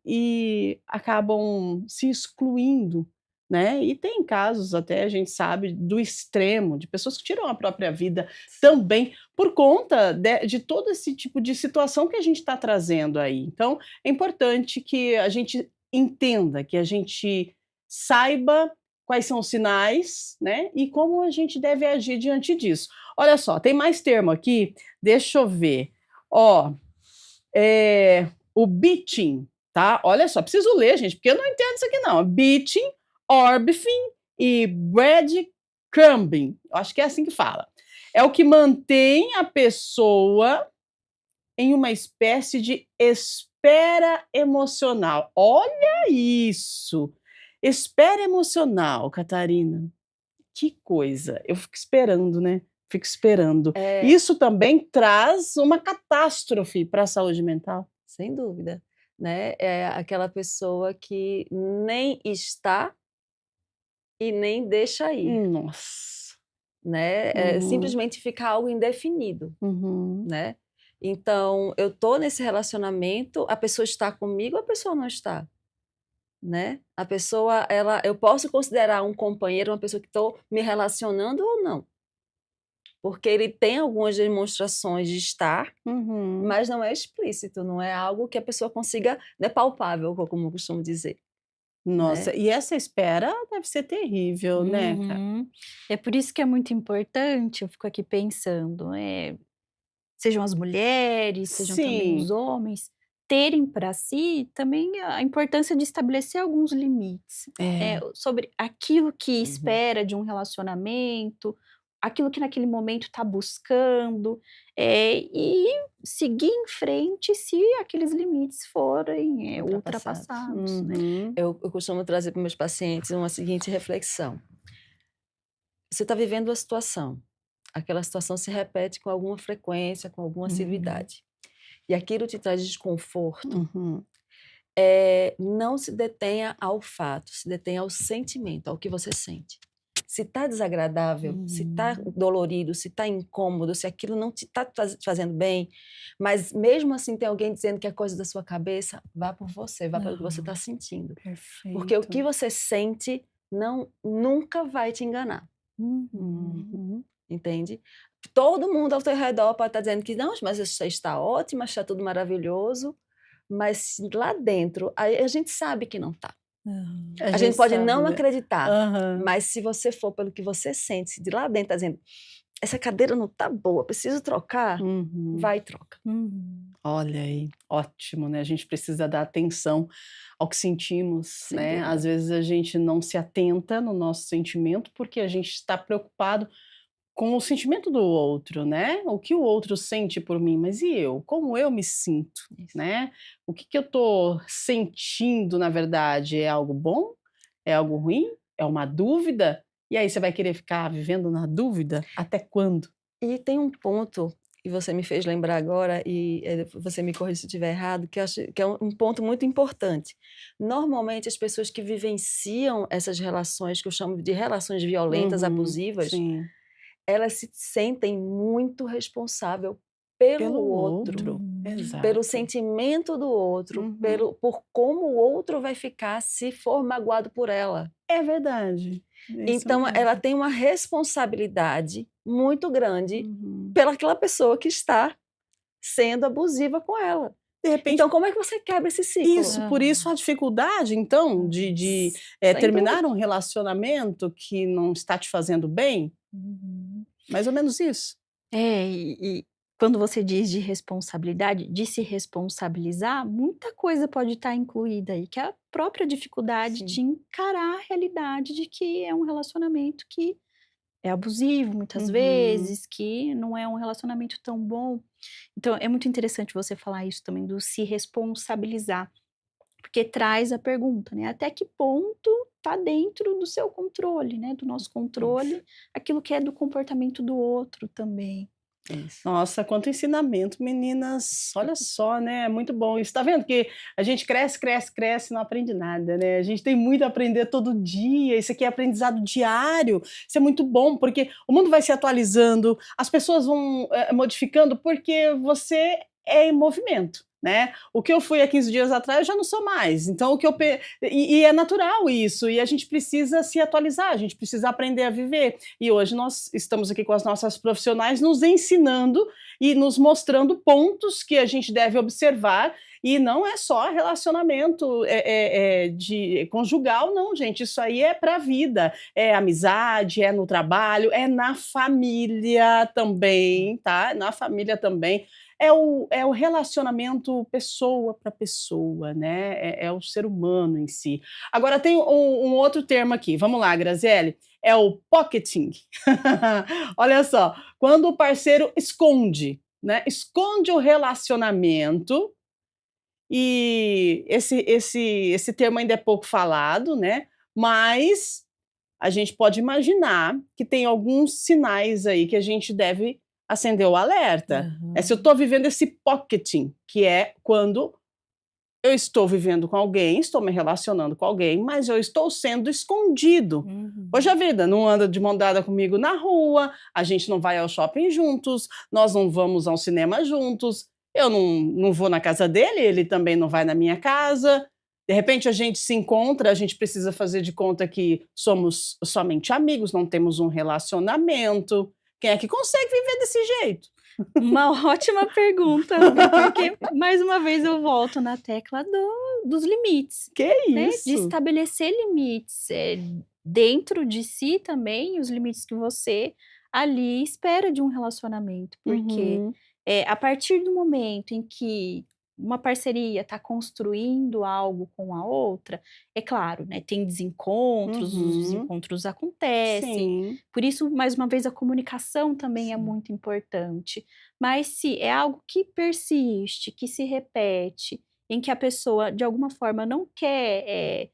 e acabam se excluindo, né. E tem casos até, a gente sabe, do extremo, de pessoas que tiram a própria vida também, por conta de todo esse tipo de situação que a gente está trazendo aí. Então, é importante que a gente entenda, que a gente saiba quais são os sinais, né, e como a gente deve agir diante disso. Olha só, tem mais termo aqui, deixa eu ver. Ó, o beaching, tá? Olha só, preciso ler, gente, porque eu não entendo isso aqui não. Beaching, orbiting e breadcrumbing. Acho que é assim que fala. É o que mantém a pessoa em uma espécie de espera emocional. Olha isso! Espera emocional, Catarina. Que coisa. Eu fico esperando, né? Fico esperando. É, Isso também traz uma catástrofe para a saúde mental. sem dúvida, né? É aquela pessoa que nem está e nem deixa ir, Nossa. né? Uhum, Simplesmente fica algo indefinido, uhum. né? Então, eu tô nesse relacionamento, a pessoa está comigo, a pessoa não está, né? A pessoa, eu posso considerar um companheiro uma pessoa que estou me relacionando ou não, porque ele tem algumas demonstrações de estar, Uhum. mas não é explícito, não é algo que a pessoa consiga, não é palpável, como eu costumo dizer, né? Nossa, e essa espera deve ser terrível, né, cara? Uhum. É por isso que é muito importante, eu fico aqui pensando, sejam as mulheres, sejam também os Sim. homens, terem para si também a importância de estabelecer alguns limites, É. sobre aquilo que Uhum. espera de um relacionamento, aquilo que naquele momento está buscando, e seguir em frente se aqueles limites forem ultrapassados, né? Uhum. Eu costumo trazer para meus pacientes uma seguinte reflexão. Você está vivendo uma situação, aquela situação se repete com alguma frequência, com alguma assiduidade, e aquilo te traz desconforto. Uhum. Não se detenha ao fato, se detenha ao sentimento, ao que você sente. Se está desagradável, se está dolorido, se está incômodo, se aquilo não te está fazendo bem, mas mesmo assim tem alguém dizendo que é coisa da sua cabeça, vá por você, vá pelo que você está sentindo. Perfeito. Porque o que você sente nunca vai te enganar, Uhum. entende? Todo mundo ao teu redor pode estar dizendo que não, mas isso está ótimo, está tudo maravilhoso, mas lá dentro a gente sabe que não está. A gente pode sabe, não né? acreditar, Aham. mas se você for pelo que você sente, se de lá dentro está dizendo, essa cadeira não está boa, preciso trocar, Uhum. vai e troca. Olha aí, ótimo, né? A gente precisa dar atenção ao que sentimos, Sem né? dúvida. Às vezes a gente não se atenta no nosso sentimento porque a gente está preocupado com o sentimento do outro, né? O que o outro sente por mim, mas e eu? Como eu me sinto, Isso. né? O que eu tô sentindo, na verdade, é algo bom? É algo ruim? É uma dúvida? E aí você vai querer ficar vivendo na dúvida? Até quando? E tem um ponto que você me fez lembrar agora, e você me corrige se eu estiver errado, que eu acho que é um ponto muito importante. Normalmente, as pessoas que vivenciam essas relações, que eu chamo de relações violentas, abusivas, Sim. elas se sentem muito responsável pelo Pelo outro, outro, exato. pelo sentimento do outro, Uhum. por como o outro vai ficar se for magoado por ela. É verdade, é isso Então, ela mesmo. tem uma responsabilidade muito grande Uhum. pelaquela pessoa que está sendo abusiva com ela. De repente Então, como é que você quebra esse ciclo? isso, por isso a dificuldade então de Sem terminar um relacionamento que não está te fazendo bem? Mais ou menos isso. E quando você diz de responsabilidade, de se responsabilizar, muita coisa pode estar incluída aí, que é a própria dificuldade Sim. de encarar a realidade de que é um relacionamento que é abusivo muitas Uhum. vezes, que não é um relacionamento tão bom. Então, é muito interessante você falar isso também, do se responsabilizar, porque traz a pergunta, né? Até que ponto está dentro do seu controle, né? Do nosso controle, aquilo que é do comportamento do outro também. Isso. Nossa, quanto ensinamento, meninas. Olha só, né? É muito bom isso. Tá vendo que a gente cresce, cresce, cresce e não aprende nada, né? A gente tem muito a aprender todo dia. Isso aqui é aprendizado diário. Isso é muito bom, porque o mundo vai se atualizando, as pessoas vão modificando, porque você é em movimento. Né? O que eu fui há 15 dias atrás, eu já não sou mais. Então, e é natural isso, e a gente precisa se atualizar, a gente precisa aprender a viver. E hoje nós estamos aqui com as nossas profissionais nos ensinando e nos mostrando pontos que a gente deve observar. E não é só relacionamento de conjugal, não, gente. Isso aí é para a vida. É amizade, é no trabalho, é na família também, tá? Na família também. É o relacionamento pessoa para pessoa, né? É o ser humano em si. Agora tem um outro termo aqui. Vamos lá, Graziele. É o pocketing. Olha só, quando o parceiro esconde, né? Esconde o relacionamento. E esse termo ainda é pouco falado, né? Mas a gente pode imaginar que tem alguns sinais aí que a gente deve acender o alerta. Se eu estou vivendo esse pocketing, que é quando eu estou vivendo com alguém, estou me relacionando com alguém, mas eu estou sendo escondido. Poxa vida, não anda de mão dada comigo na rua, a gente não vai ao shopping juntos, nós não vamos ao cinema juntos, eu não vou na casa dele, ele também não vai na minha casa. De repente a gente se encontra, a gente precisa fazer de conta que somos somente amigos, não temos um relacionamento. Quem é que consegue viver desse jeito? Uma ótima pergunta, porque mais uma vez eu volto na tecla dos limites. Que né? isso? De estabelecer limites dentro de si também, os limites que você ali espera de um relacionamento. Porque a partir do momento em que uma parceria está construindo algo com a outra, é claro, né, tem desencontros, os Uhum. desencontros acontecem, Sim, por isso, mais uma vez, a comunicação também é sim. muito importante. Mas se é algo que persiste, que se repete, em que a pessoa, de alguma forma, não quer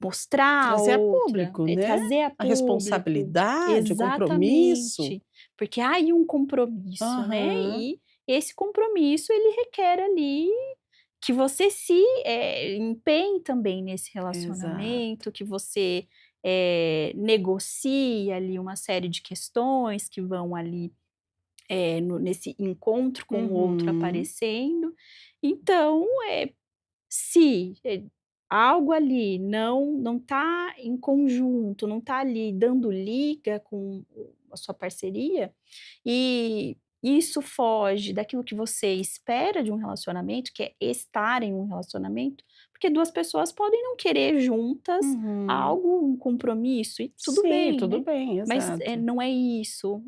mostrar a Trazer a outra, público, né, trazer a a público. responsabilidade, o compromisso. Exatamente, porque há aí um compromisso, né, Aham, e esse compromisso ele requer ali que você se, empenhe também nesse exato. relacionamento, que você, negocie ali uma série de questões que vão ali, nesse encontro com o outro Uhum. aparecendo. Então, se, algo ali não está em conjunto, não está ali dando liga com a sua parceria, e isso foge daquilo que você espera de um relacionamento, que é estar em um relacionamento, porque 2 pessoas podem não querer juntas Uhum. algo, um compromisso, e tudo Sim, bem, tudo né. bem, Mas, exato. não é isso,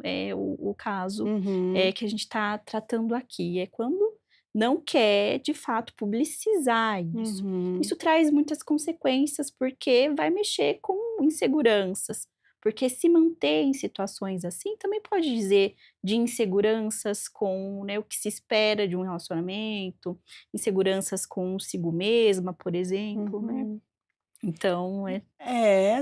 o caso, Uhum, que a gente está tratando aqui, é quando não quer, de fato, publicizar isso. uhum. Isso traz muitas consequências, porque vai mexer com inseguranças, porque se manter em situações assim também pode dizer de inseguranças com, né, o que se espera de um relacionamento, inseguranças consigo mesma, por exemplo, né. Uhum. Então É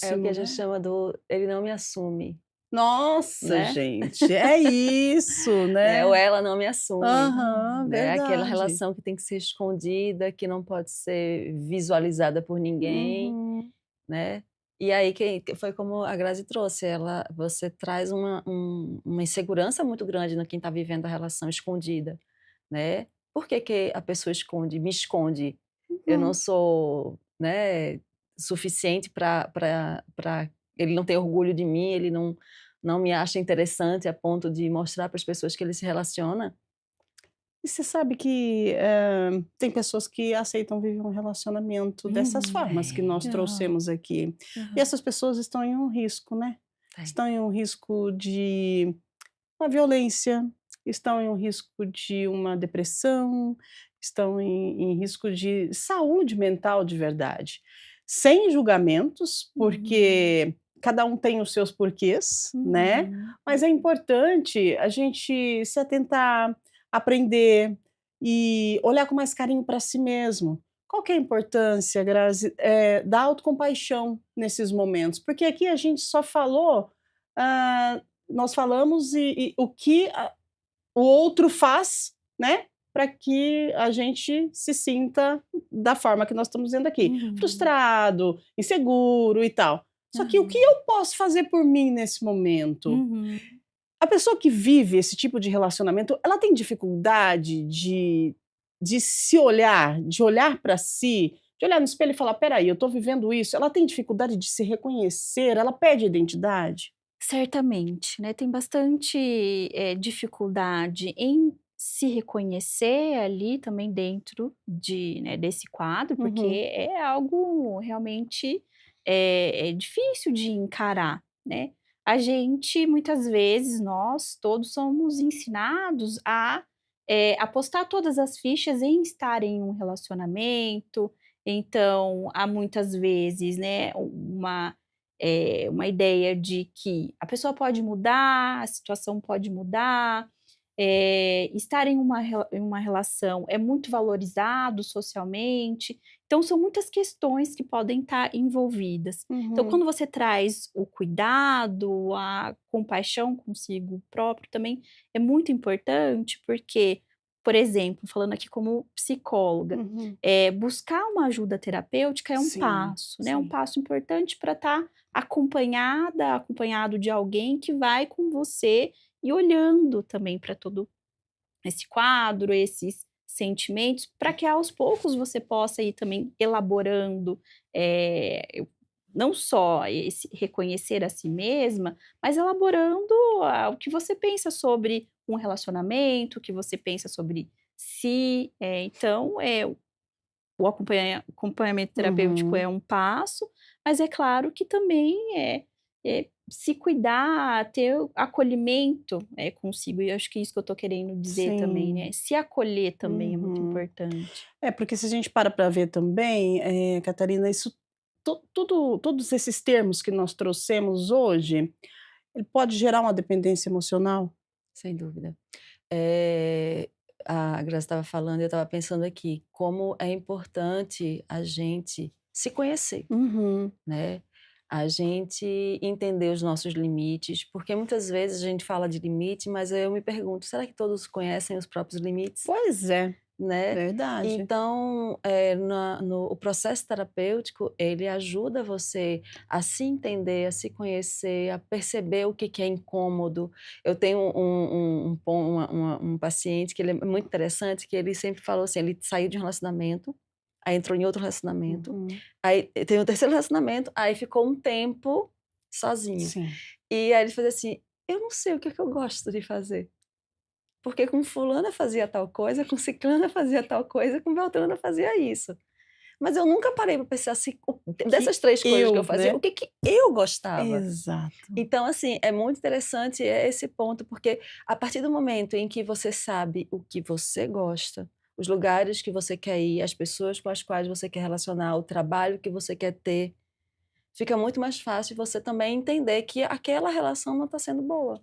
É o que delicadíssimo, a gente né. chama do "ele não me assume", Nossa, né. gente, é isso, Né, ou né. ela não me assume, Aham, né, aquela verdade. relação que tem que ser escondida, que não pode ser visualizada por ninguém, Uhum. né. E aí que foi como a Grazi trouxe, você traz uma insegurança muito grande no quem está vivendo a relação escondida, né. Por que que a pessoa esconde, me esconde? Eu não Uhum. sou, né, suficiente para ele não ter orgulho de mim, ele não me acha interessante a ponto de mostrar para as pessoas que ele se relaciona. E você sabe que, tem pessoas que aceitam viver um relacionamento dessas formas que nós aham, trouxemos aqui. E aham, essas pessoas estão em um risco, né. Tem. Estão em um risco de uma violência, estão em um risco de uma depressão, estão em risco de saúde mental de verdade. Sem julgamentos, uhum, porque cada um tem os seus porquês, né, uhum, mas é importante a gente se atentar, aprender e olhar com mais carinho para si mesmo. Qual que é a importância, Grazi, da autocompaixão nesses momentos? Porque aqui a gente só falou, hã, nós falamos e o que o outro faz, né, para que a gente se sinta da forma que nós estamos vendo aqui, uhum, frustrado, inseguro e tal. Só que o que aham, eu posso fazer por mim nesse momento? uhum. A pessoa que vive esse tipo de relacionamento, ela tem dificuldade de se olhar, de olhar para si, de olhar no espelho e falar: "Espera aí, eu estou vivendo isso". Ela tem dificuldade de se reconhecer, ela perde a identidade? Certamente, né, tem bastante, dificuldade em se reconhecer ali também dentro né, desse quadro, porque Uhum, é algo realmente, é difícil de encarar, né. A gente muitas vezes, nós todos somos ensinados a, apostar todas as fichas em estar em um relacionamento, então há muitas vezes, né, uma ideia de que a pessoa pode mudar, a situação pode mudar, estar em uma relação é muito valorizado socialmente, então são muitas questões que podem estar envolvidas. Então uhum, quando você traz o cuidado, a compaixão consigo próprio também é muito importante, porque, por exemplo, falando aqui como psicóloga, uhum. buscar uma ajuda terapêutica é um Sim, passo, né, um sim. passo importante para estar acompanhado de alguém que vai com você e olhando também para todo esse quadro, esses sentimentos, para que aos poucos você possa ir também elaborando, não só esse reconhecer a si mesma, mas elaborando o que você pensa sobre um relacionamento, o que você pensa sobre si. Então, o acompanhamento terapêutico Uhum. é um passo, mas é claro que também se cuidar, ter o acolhimento, consigo, e eu acho que é isso que eu tô querendo dizer também, Sim. né, se acolher também é muito Uhum. importante. É, porque se a gente para ver também, Catarina, isso todos esses termos que nós trouxemos hoje, ele pode gerar uma dependência emocional? Sem dúvida. Eh, a Graça estava falando, eu estava pensando aqui, como é importante a gente se conhecer, Uhum. né, a gente entender os nossos limites, porque muitas vezes a gente fala de limite, mas eu me pergunto: "Será que todos conhecem os próprios limites?", Pois é, né. verdade. Então, na no o processo terapêutico, ele ajuda você a se entender, a se conhecer, a perceber o que que é incômodo. Eu tenho um paciente que ele é muito interessante, que ele sempre falou assim, ele saiu de um relacionamento, aí entrou em outro relacionamento, Uhum. aí tem o terceiro relacionamento, aí ficou um tempo sozinho. Sim. E aí ele fazia assim: "Eu não sei o que é que eu gosto de fazer". Porque com fulana fazia tal coisa, com ciclana fazia tal coisa, com beltrana fazia isso. Mas eu nunca parei para pensar assim, Que dessas 3 coisas que eu fazia, né? o que que eu gostava. Exato. Então, assim, é muito interessante esse ponto, porque a partir do momento em que você sabe o que você gosta, os lugares que você quer ir, as pessoas com as quais você quer relacionar, o trabalho que você quer ter, fica muito mais fácil você também entender que aquela relação não está sendo boa,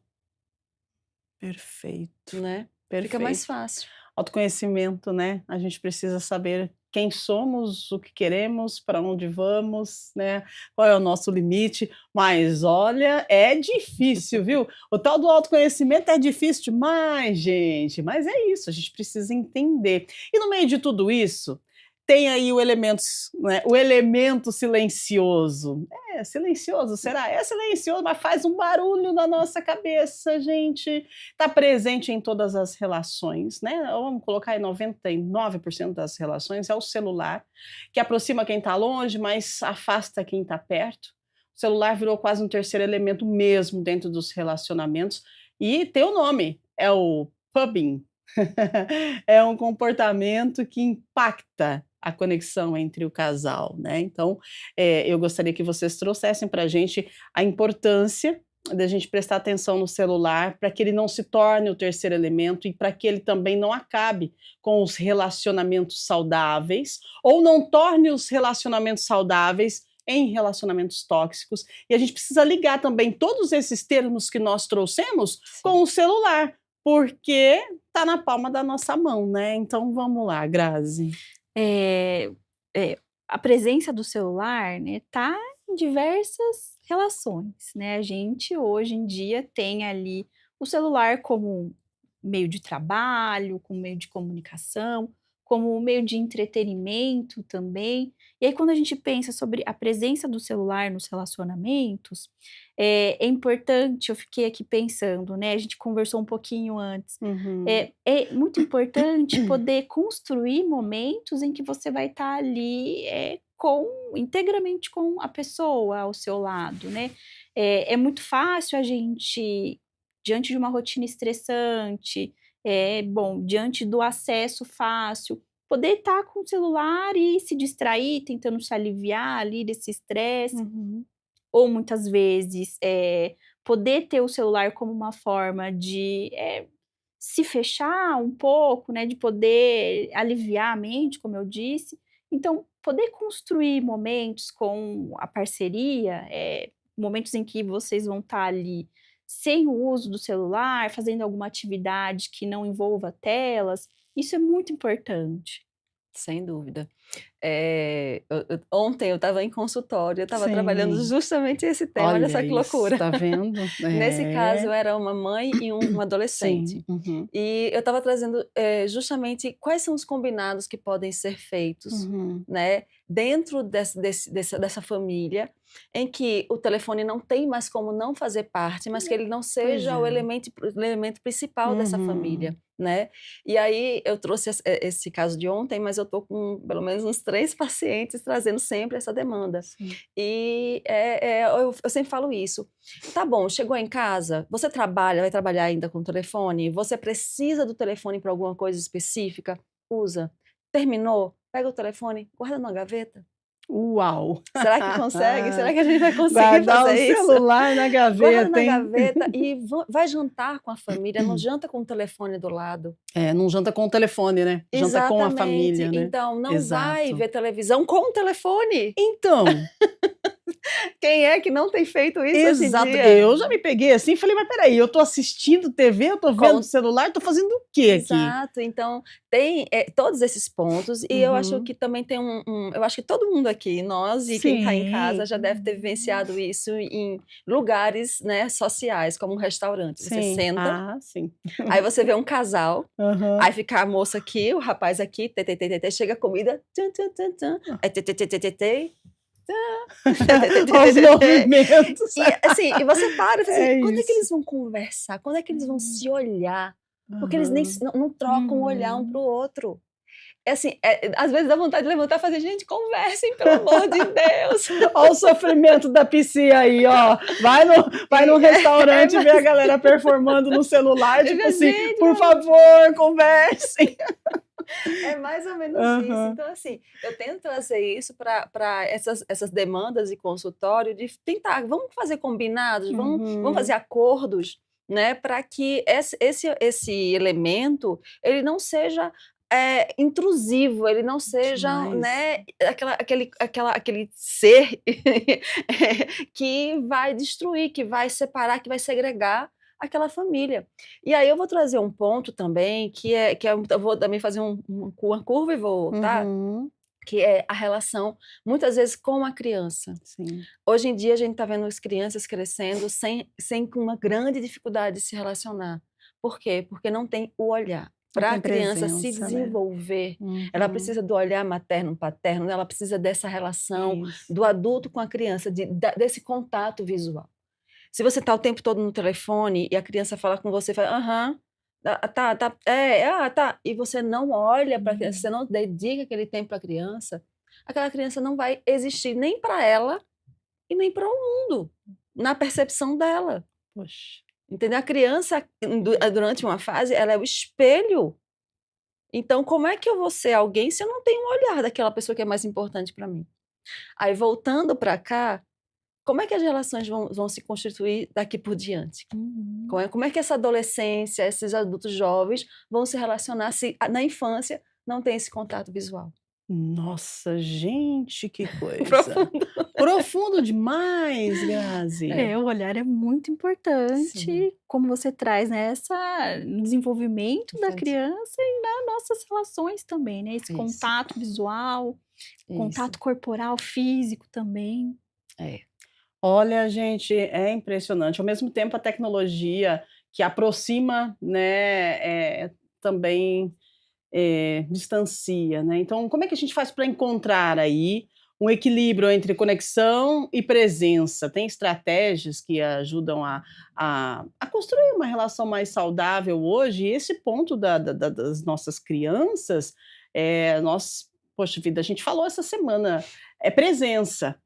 Perfeito, né. Fica mais perfeito. fácil. Autoconhecimento, né, a gente precisa saber quem somos, o que queremos, para onde vamos, né, qual é o nosso limite, mas olha, é difícil, viu. O tal do autoconhecimento é difícil demais, gente, mas é isso, a gente precisa entender. E no meio de tudo isso, tem aí o elemento silencioso. É, silencioso, será? É silencioso, mas faz um barulho na nossa cabeça, gente. Está presente em todas as relações, né, vamos colocar aí 99% das relações, é o celular, que aproxima quem está longe, mas afasta quem está perto. O celular virou quase um terceiro elemento mesmo dentro dos relacionamentos, e tem o nome, é o pubbing. É um comportamento que impacta a conexão entre o casal, né, então, eu gostaria que vocês trouxessem para a gente a importância da gente prestar atenção no celular, para que ele não se torne o terceiro elemento e para que ele também não acabe com os relacionamentos saudáveis, ou não torne os relacionamentos saudáveis em relacionamentos tóxicos. E a gente precisa ligar também todos esses termos que nós trouxemos Sim. com o celular, porque está na palma da nossa mão, né. Então vamos lá, Grazi. Eh a presença do celular, né, tá em diversas relações, né. A gente hoje em dia tem ali o celular como um meio de trabalho, como meio de comunicação, como um meio de entretenimento também. E aí quando a gente pensa sobre a presença do celular nos relacionamentos, é importante, eu fiquei aqui pensando, né, a gente conversou um pouquinho antes, Uhum. é muito importante poder construir momentos em que você vai estar ali, integramente com a pessoa ao seu lado, né. É muito fácil a gente, diante de uma rotina estressante, bom, diante do acesso fácil, poder estar com o celular e se distrair, tentando se aliviar ali desse estresse, Uhum. ou muitas vezes, poder ter o celular como uma forma de, se fechar um pouco, né, de poder aliviar a mente, como eu disse. Então, poder construir momentos com a parceria, momentos em que vocês vão estar ali sem o uso do celular, fazendo alguma atividade que não envolva telas, isso é muito importante. Sem dúvida. Ontem eu estava em consultório, eu estava trabalhando Sim. justamente esse tema, olha só Olha que isso, loucura. tá vendo? Nesse caso, É. era uma mãe e um Sim. adolescente. Uhum. E eu estava trazendo, justamente quais são os combinados que podem ser feitos, Uhum. né, dentro dessa família, em que o telefone não tem mais como não fazer parte, mas que ele não Pois seja é. o elemento principal dessa família, Uhum. né. E aí eu trouxe esse caso de ontem, mas eu estou com pelo menos uns 3 pacientes trazendo sempre essa demanda. Sim. E, eu sempre falo isso: "Tá bom, chegou em casa, você vai trabalhar ainda com o telefone? Você precisa do telefone para alguma coisa específica? Usa. Terminou? Pega o telefone, guarda numa gaveta". Uau! Será que consegue? Será que a gente vai conseguir Guardar o fazer isso? celular na Guarda gaveta, na hein? gaveta e vai jantar com a família, não janta com o telefone do lado. É, não janta com o telefone, né? Janta com a Exatamente. família, né? Então, não vai Exato. ver televisão com o telefone. Então, Quem é que não tem feito isso hoje em exato. dia? Eu já me peguei assim e falei, mas peraí, eu tô assistindo TV, eu tô vendo Com- o celular, tô fazendo o quê aqui? Exato, então tem todos esses pontos, e eu acho Uhum. que também tem eu acho que todo mundo aqui, nós e quem está em casa, Sim. já deve ter vivenciado isso em lugares, né, sociais, como um restaurante. Você Sim. senta, Ah, sim. aí você vê um casal, Aham. aí fica a moça aqui, o rapaz aqui, tê, tê, tê, tê, tê, chega a comida, tã, tã, tã, tã, aí tê, tê, tê, tê, tê, tê, tã, tê, tê, tê, tê, Os tê, tê. movimentos. E assim, e você para e fala assim, É quando é que isso. eles vão conversar? Quando é que eles vão se olhar? Porque eles nem Aham. não trocam um olhar um para o outro. É assim, às vezes dá vontade de levantar e fazer, gente, conversem, pelo amor de Deus. Olha o sofrimento da PC aí, ó. Vai no restaurante ver a galera performando no celular, tipo assim, Gente, por favor, conversem. é mais ou menos Aham. isso. Então, assim, eu tento trazer isso para essas demandas de consultório, de tentar, vamos fazer combinados, vamos fazer acordos, né, para que esse elemento ele não seja intrusivo, ele não seja, Demais. né, aquele ser que vai destruir, que vai separar, que vai segregar aquela família. E aí eu vou trazer um ponto também, eu vou também fazer uma curva e vou voltar, Uhum. que é a relação, muitas vezes, com a criança. Sim. Hoje em dia a gente está vendo as crianças crescendo sem uma grande dificuldade de se relacionar. Por quê? Porque não tem o olhar. Para tem a criança se presença, né? desenvolver, ela Uhum. precisa do olhar materno-paterno, ela precisa dessa relação Isso. do adulto com a criança, desse contato visual. Se você está o tempo todo no telefone e a criança fala com você, fala, aham, tá, e você não olha para a criança, você não dedica aquele tempo para a criança, aquela criança não vai existir nem para ela e nem para o mundo, na percepção dela. Poxa. Entendeu? A criança, durante uma fase, ela é o espelho. Então, como é que eu vou ser alguém se eu não tenho um olhar daquela pessoa que é mais importante para mim? Aí, voltando para cá, como é que as relações vão se constituir daqui por diante? Como é que essa adolescência, esses adultos jovens vão se relacionar se na infância não tem esse contato visual? Nossa, gente, que coisa. Profundo. Profundo demais, Grazi. O olhar é muito importante, Sim. como você traz, né, no desenvolvimento da Infantil. criança e nas nossas relações também, né? Esse Isso. contato visual, Isso. contato corporal, físico também. Olha, gente, é impressionante. Ao mesmo tempo, a tecnologia que aproxima, né, também distancia, né? Então, como é que a gente faz para encontrar aí um equilíbrio entre conexão e presença? Tem estratégias que ajudam a construir uma relação mais saudável hoje? E esse ponto das nossas crianças, poxa vida, a gente falou essa semana, é presença,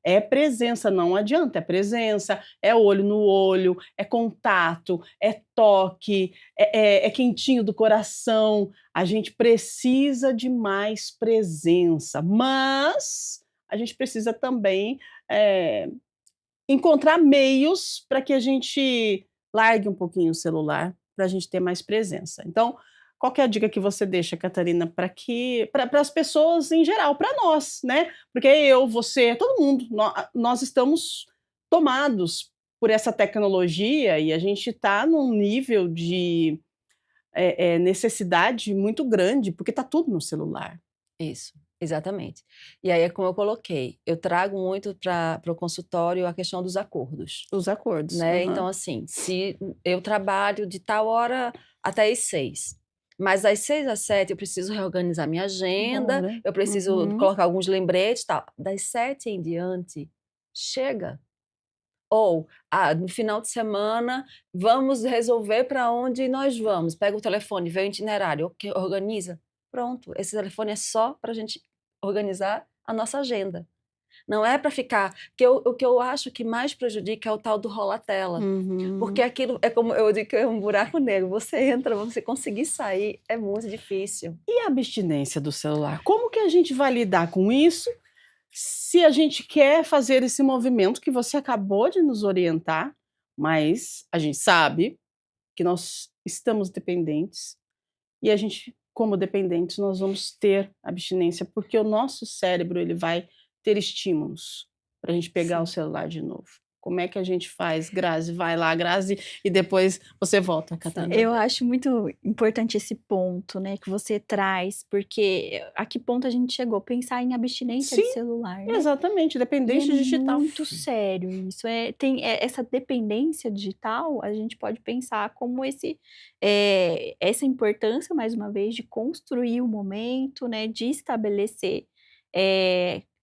não adianta, é presença, é olho no olho, é contato, é toque, é quentinho do coração. A gente precisa de mais presença, mas a gente precisa também encontrar meios para que a gente largue um pouquinho o celular, para a gente ter mais presença. Então, qual que é a dica que você deixa, Catarina, para as pessoas em geral, para nós, né? Porque eu, você, todo mundo, nós estamos tomados por essa tecnologia e a gente está num nível de necessidade muito grande, porque está tudo no celular. Isso, exatamente. E aí é como eu coloquei, eu trago muito para o consultório a questão dos acordos, Os acordos. né? Aham. Então, assim, se eu trabalho de tal hora até às 6, mas das 6 às 7 eu preciso reorganizar minha agenda, Bora. eu preciso Uhum. colocar alguns lembretes e tal. Das 7 em diante, chega. Ou, no final de semana, vamos resolver para onde nós vamos. Pega o telefone, vê o itinerário, organiza. Pronto, esse telefone é só para a gente organizar a nossa agenda. Não é para ficar... o que eu acho que mais prejudica é o tal do rola-tela. Uhum. Porque aquilo é como eu digo, que é um buraco negro. Você entra, você conseguir sair é muito difícil. E a abstinência do celular? Como que a gente vai lidar com isso se a gente quer fazer esse movimento que você acabou de nos orientar, mas a gente sabe que nós estamos dependentes e a gente, como dependentes, nós vamos ter abstinência, porque o nosso cérebro ele vai ter estímulos para a gente pegar o Sim. celular de novo. Como é que a gente faz, Grazi? Vai lá, Grazi, e depois você volta, Catarina. Eu acho muito importante esse ponto, né, que você traz, porque a que ponto a gente chegou? Pensar em abstinência de Sim, celular, né? exatamente, E dependência é digital. muito sério isso. Essa dependência digital, a gente pode pensar como essa importância, mais uma vez, de construir o momento, né, de estabelecer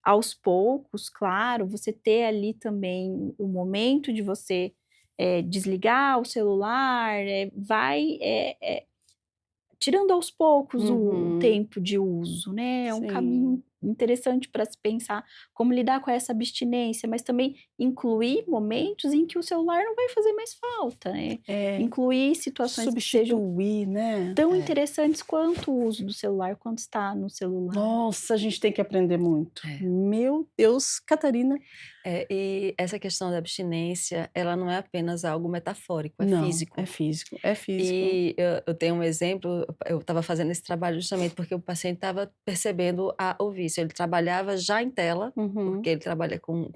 aos poucos, claro, você ter ali também o momento de você desligar o celular, tirando aos poucos o Uhum, tempo de uso, né, é um sim. caminho interessante para se pensar como lidar com essa abstinência, mas também incluir momentos em que o celular não vai fazer mais falta, né, É, incluir situações que sejam substituir, né. tão É, interessantes quanto o uso do celular, quando está no celular. Nossa, a gente tem que aprender muito. é. Meu Deus, Catarina. E essa questão da abstinência, ela não é apenas algo metafórico, é Não, é físico. físico, é físico. E eu tenho um exemplo, eu estava fazendo esse trabalho justamente porque o paciente estava percebendo o vício. Ele trabalhava já em tela, Uhum, porque ele trabalha com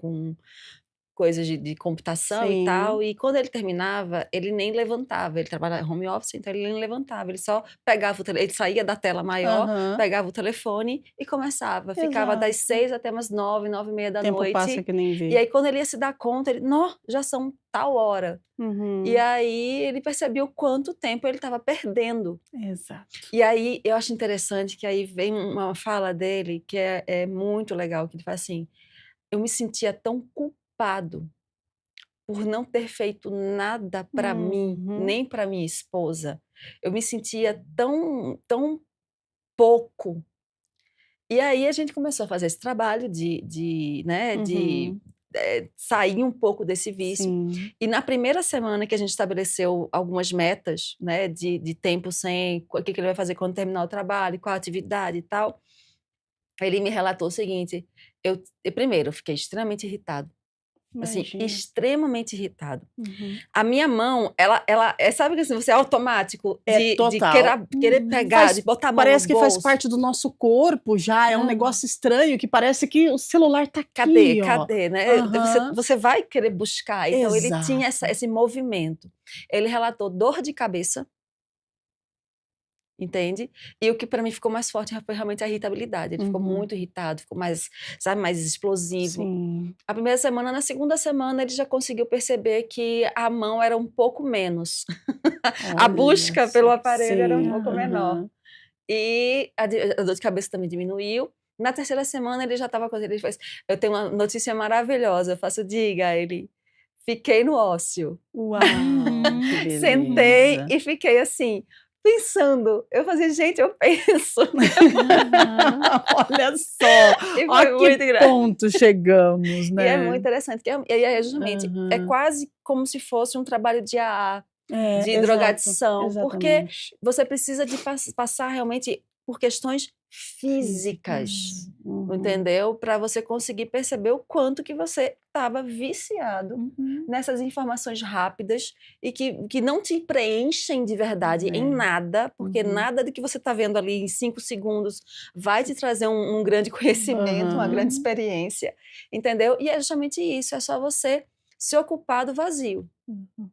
coisas de computação e sim. tal, e quando ele terminava, ele nem levantava, ele trabalhava home office, então ele nem levantava, ele só pegava ele saía da tela maior, Aham, pegava o telefone e começava, ficava das exato. 6 até umas 9, 9h30 O da tempo passa noite, que nem e vê. aí quando ele ia se dar conta, ele: "Nó, já são tal hora". E Uhum, aí ele percebia o quanto tempo ele estava perdendo. exato. E aí eu acho interessante que aí vem uma fala dele que é muito legal, que ele fala assim: "Eu me sentia tão culpado por não ter feito nada para mim, Uhum, nem para minha esposa. Eu me sentia tão pouco". E aí a gente começou a fazer esse trabalho né, uhum, sair um pouco desse vício. sim. E na primeira semana que a gente estabeleceu algumas metas, né, de tempo sem o que que ele vai fazer quando terminar o trabalho, qual a atividade e tal, ele me relatou o seguinte: primeiro, eu fiquei extremamente irritado, assim, Imagino. extremamente irritado. Uhum. A minha mão, sabe que assim, você é automático É de total. querer Uhum. pegar, de botar a mão no Parece que faz bolso. parte do nosso corpo já, é um Não. negócio estranho que parece que o celular tá Cadê, aqui, ó. cadê, né? Aham, Você vai querer buscar, então ele tinha exato. esse movimento. Ele relatou dor de cabeça, entende? E o que para mim ficou mais forte foi realmente a irritabilidade, ele ficou Uhum. muito irritado, ficou mais, sabe, mais explosivo. Sim. A primeira semana, na segunda semana ele já conseguiu perceber que a mão era um pouco menos, a Olha busca pelo só. aparelho era um Sim, pouco menor. aham. E a dor de cabeça também diminuiu. Na terceira semana ele já estava com ele fez: "Eu tenho uma notícia maravilhosa", eu faço: "Diga", ele: "Fiquei no ócio". Uau, que Uhum. Sentei beleza. e fiquei assim, pensando, eu fazia: "Gente, eu penso". Aham. Olha só, E a foi que muito engra ponto chegamos, e é né. muito interessante, que e aí justamente, é Aham. quase como se fosse um trabalho de AA, É, de exato, drogadição, porque exatamente. você precisa de passar realmente por questões físicas, Físicas. Uhum. entendeu? Para você conseguir perceber o quanto que você estava viciado Uhum. nessas informações rápidas e que não te preenchem de verdade em É. nada, porque Uhum. nada do que você está vendo ali em 5 segundos vai te trazer um grande conhecimento, uma Aham. grande Uhum. experiência, entendeu? E é justamente isso, é só você se ocupar do vazio. Uhum.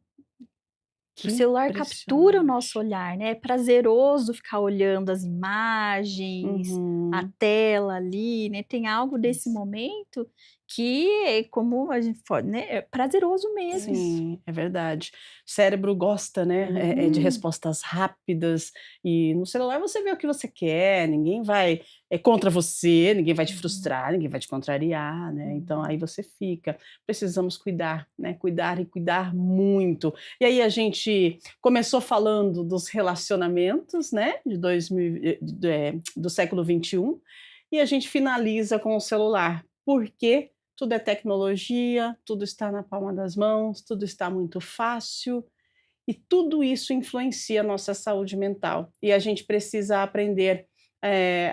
O Que celular captura o nosso impressionante. olhar, né, é prazeroso ficar olhando as imagens, a Uhum. tela ali, né, tem algo desse Isso. momento que é como a gente pode, né, é prazeroso mesmo. Sim, é verdade. O cérebro gosta, né, de Uhum. respostas rápidas, e no celular você vê o que você quer, ninguém vai contra você, ninguém vai te Uhum. frustrar, ninguém vai te contrariar, né, então aí Uhum. você fica. Precisamos cuidar, né, cuidar e cuidar muito. E aí a gente começou falando dos relacionamentos, né, de 2000 do século XXI, e a gente finaliza com o celular. Por quê? Tudo é tecnologia, tudo está na palma das mãos, tudo está muito fácil e tudo isso influencia a nossa saúde mental. E a gente precisa aprender,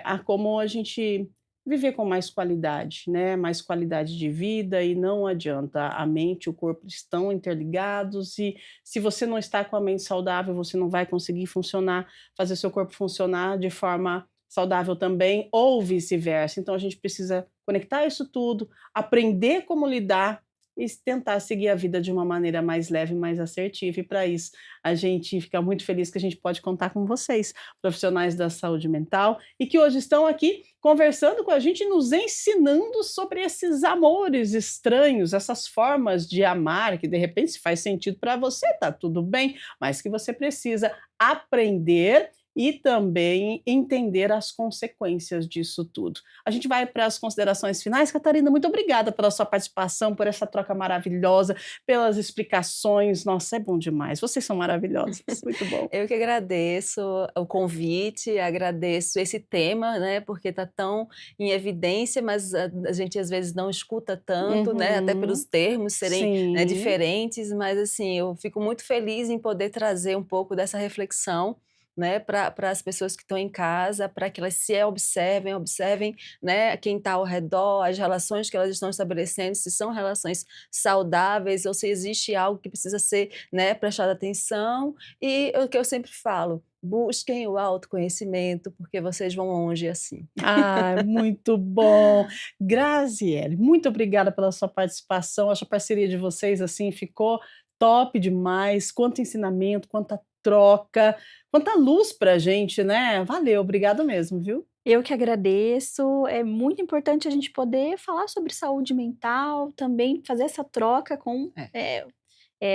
a como a gente viver com mais qualidade, né? Mais qualidade de vida e não adianta. A mente e o corpo estão interligados e se você não está com a mente saudável, você não vai conseguir funcionar, fazer seu corpo funcionar de forma saudável também ou vice-versa. Então a gente precisa conectar isso tudo, aprender como lidar e tentar seguir a vida de uma maneira mais leve, mais assertiva. E para isso, a gente fica muito feliz que a gente pode contar com vocês, profissionais da saúde mental, e que hoje estão aqui conversando com a gente, nos ensinando sobre esses amores estranhos, essas formas de amar, que de repente se faz sentido para você, tá tudo bem, mas que você precisa aprender e também entender as consequências disso tudo. A gente vai para as considerações finais. Catarina, muito obrigada pela sua participação, por essa troca maravilhosa, pelas explicações. Nossa, é bom demais. Vocês são maravilhosos. Muito bom. Eu que agradeço o convite, agradeço esse tema, né, porque está tão em evidência, mas a gente às vezes não escuta tanto, né, até pelos termos serem, né, Sim. diferentes, mas assim, eu fico muito feliz em poder trazer um pouco dessa reflexão, né, para as pessoas que estão em casa, para que elas se observem, né, quem está ao redor, as relações que elas estão estabelecendo, se são relações saudáveis ou se existe algo que precisa ser, né, prestado atenção. E o que eu sempre falo, busquem o autoconhecimento, porque vocês vão longe assim. Ah, muito bom. Graziele, muito obrigada pela sua participação. Acho a parceria de vocês assim ficou top demais. Quanto ensinamento, quanta troca, quanta luz pra gente, né? Valeu, obrigado mesmo, viu? Eu que agradeço. É muito importante a gente poder falar sobre saúde mental, também fazer essa troca com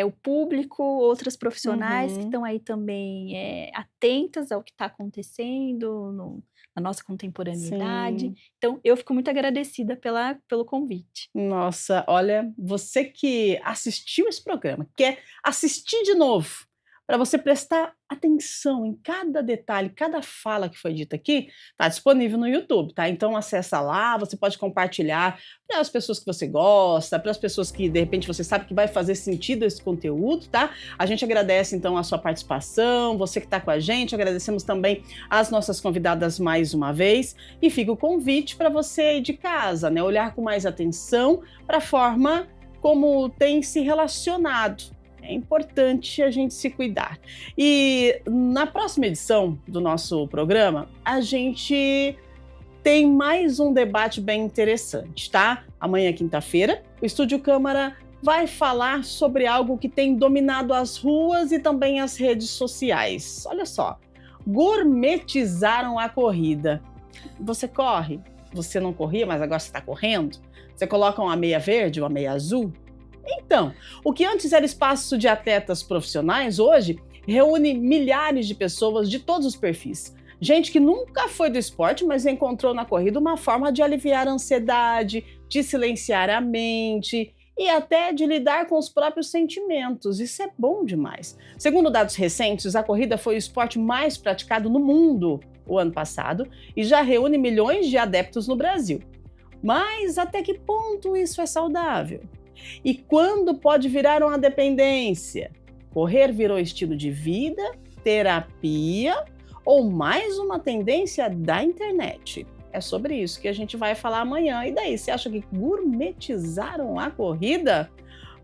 o público, outras profissionais que Uhum. estão aí também atentas ao que está acontecendo na nossa contemporaneidade. Sim. Então, eu fico muito agradecida pelo convite. Nossa, olha, você que assistiu esse programa, quer assistir de novo, para você prestar atenção em cada detalhe, cada fala que foi dita aqui, tá disponível no YouTube, tá? Então acessa lá, você pode compartilhar para as pessoas que você gosta, para as pessoas que de repente você sabe que vai fazer sentido esse conteúdo, tá? A gente agradece então a sua participação, você que está com a gente, agradecemos também as nossas convidadas mais uma vez e fica o convite para você aí de casa, né? Olhar com mais atenção para a forma como tem se relacionado. É importante a gente se cuidar. E na próxima edição do nosso programa, a gente tem mais um debate bem interessante, tá? Amanhã, quinta-feira, o Estúdio Câmara vai falar sobre algo que tem dominado as ruas e também as redes sociais. Olha só, gourmetizaram a corrida. Você corre? Você não corria, mas agora você está correndo? Você coloca uma meia verde, uma meia azul? Então, o que antes era espaço de atletas profissionais, hoje reúne milhares de pessoas de todos os perfis. Gente que nunca foi do esporte, mas encontrou na corrida uma forma de aliviar a ansiedade, de silenciar a mente e até de lidar com os próprios sentimentos. Isso é bom demais. Segundo dados recentes, a corrida foi o esporte mais praticado no mundo o ano passado e já reúne milhões de adeptos no Brasil. Mas até que ponto isso é saudável? E quando pode virar uma dependência? Correr virou estilo de vida, terapia ou mais uma tendência da internet? É sobre isso que a gente vai falar amanhã. E daí, você acha que gourmetizaram a corrida?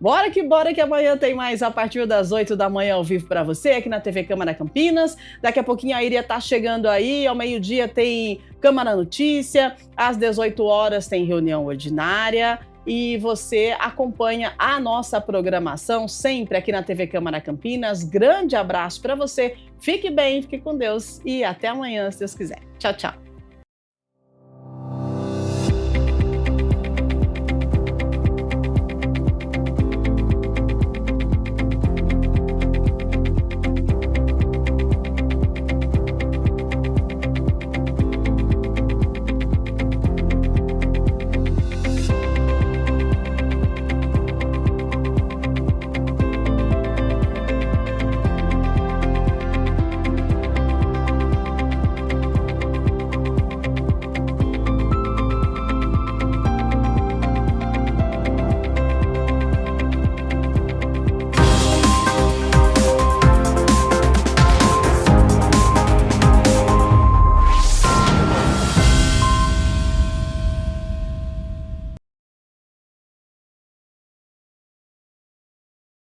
Bora que amanhã tem mais a partir das 8 da manhã ao vivo para você, aqui na TV Câmara Campinas. Daqui a pouquinho a Iria tá chegando aí, ao meio-dia tem Câmara Notícia, às 18 horas tem reunião ordinária. E você acompanha a nossa programação sempre aqui na TV Câmara Campinas. Grande abraço para você, fique bem, fique com Deus e até amanhã, se Deus quiser. Tchau, tchau.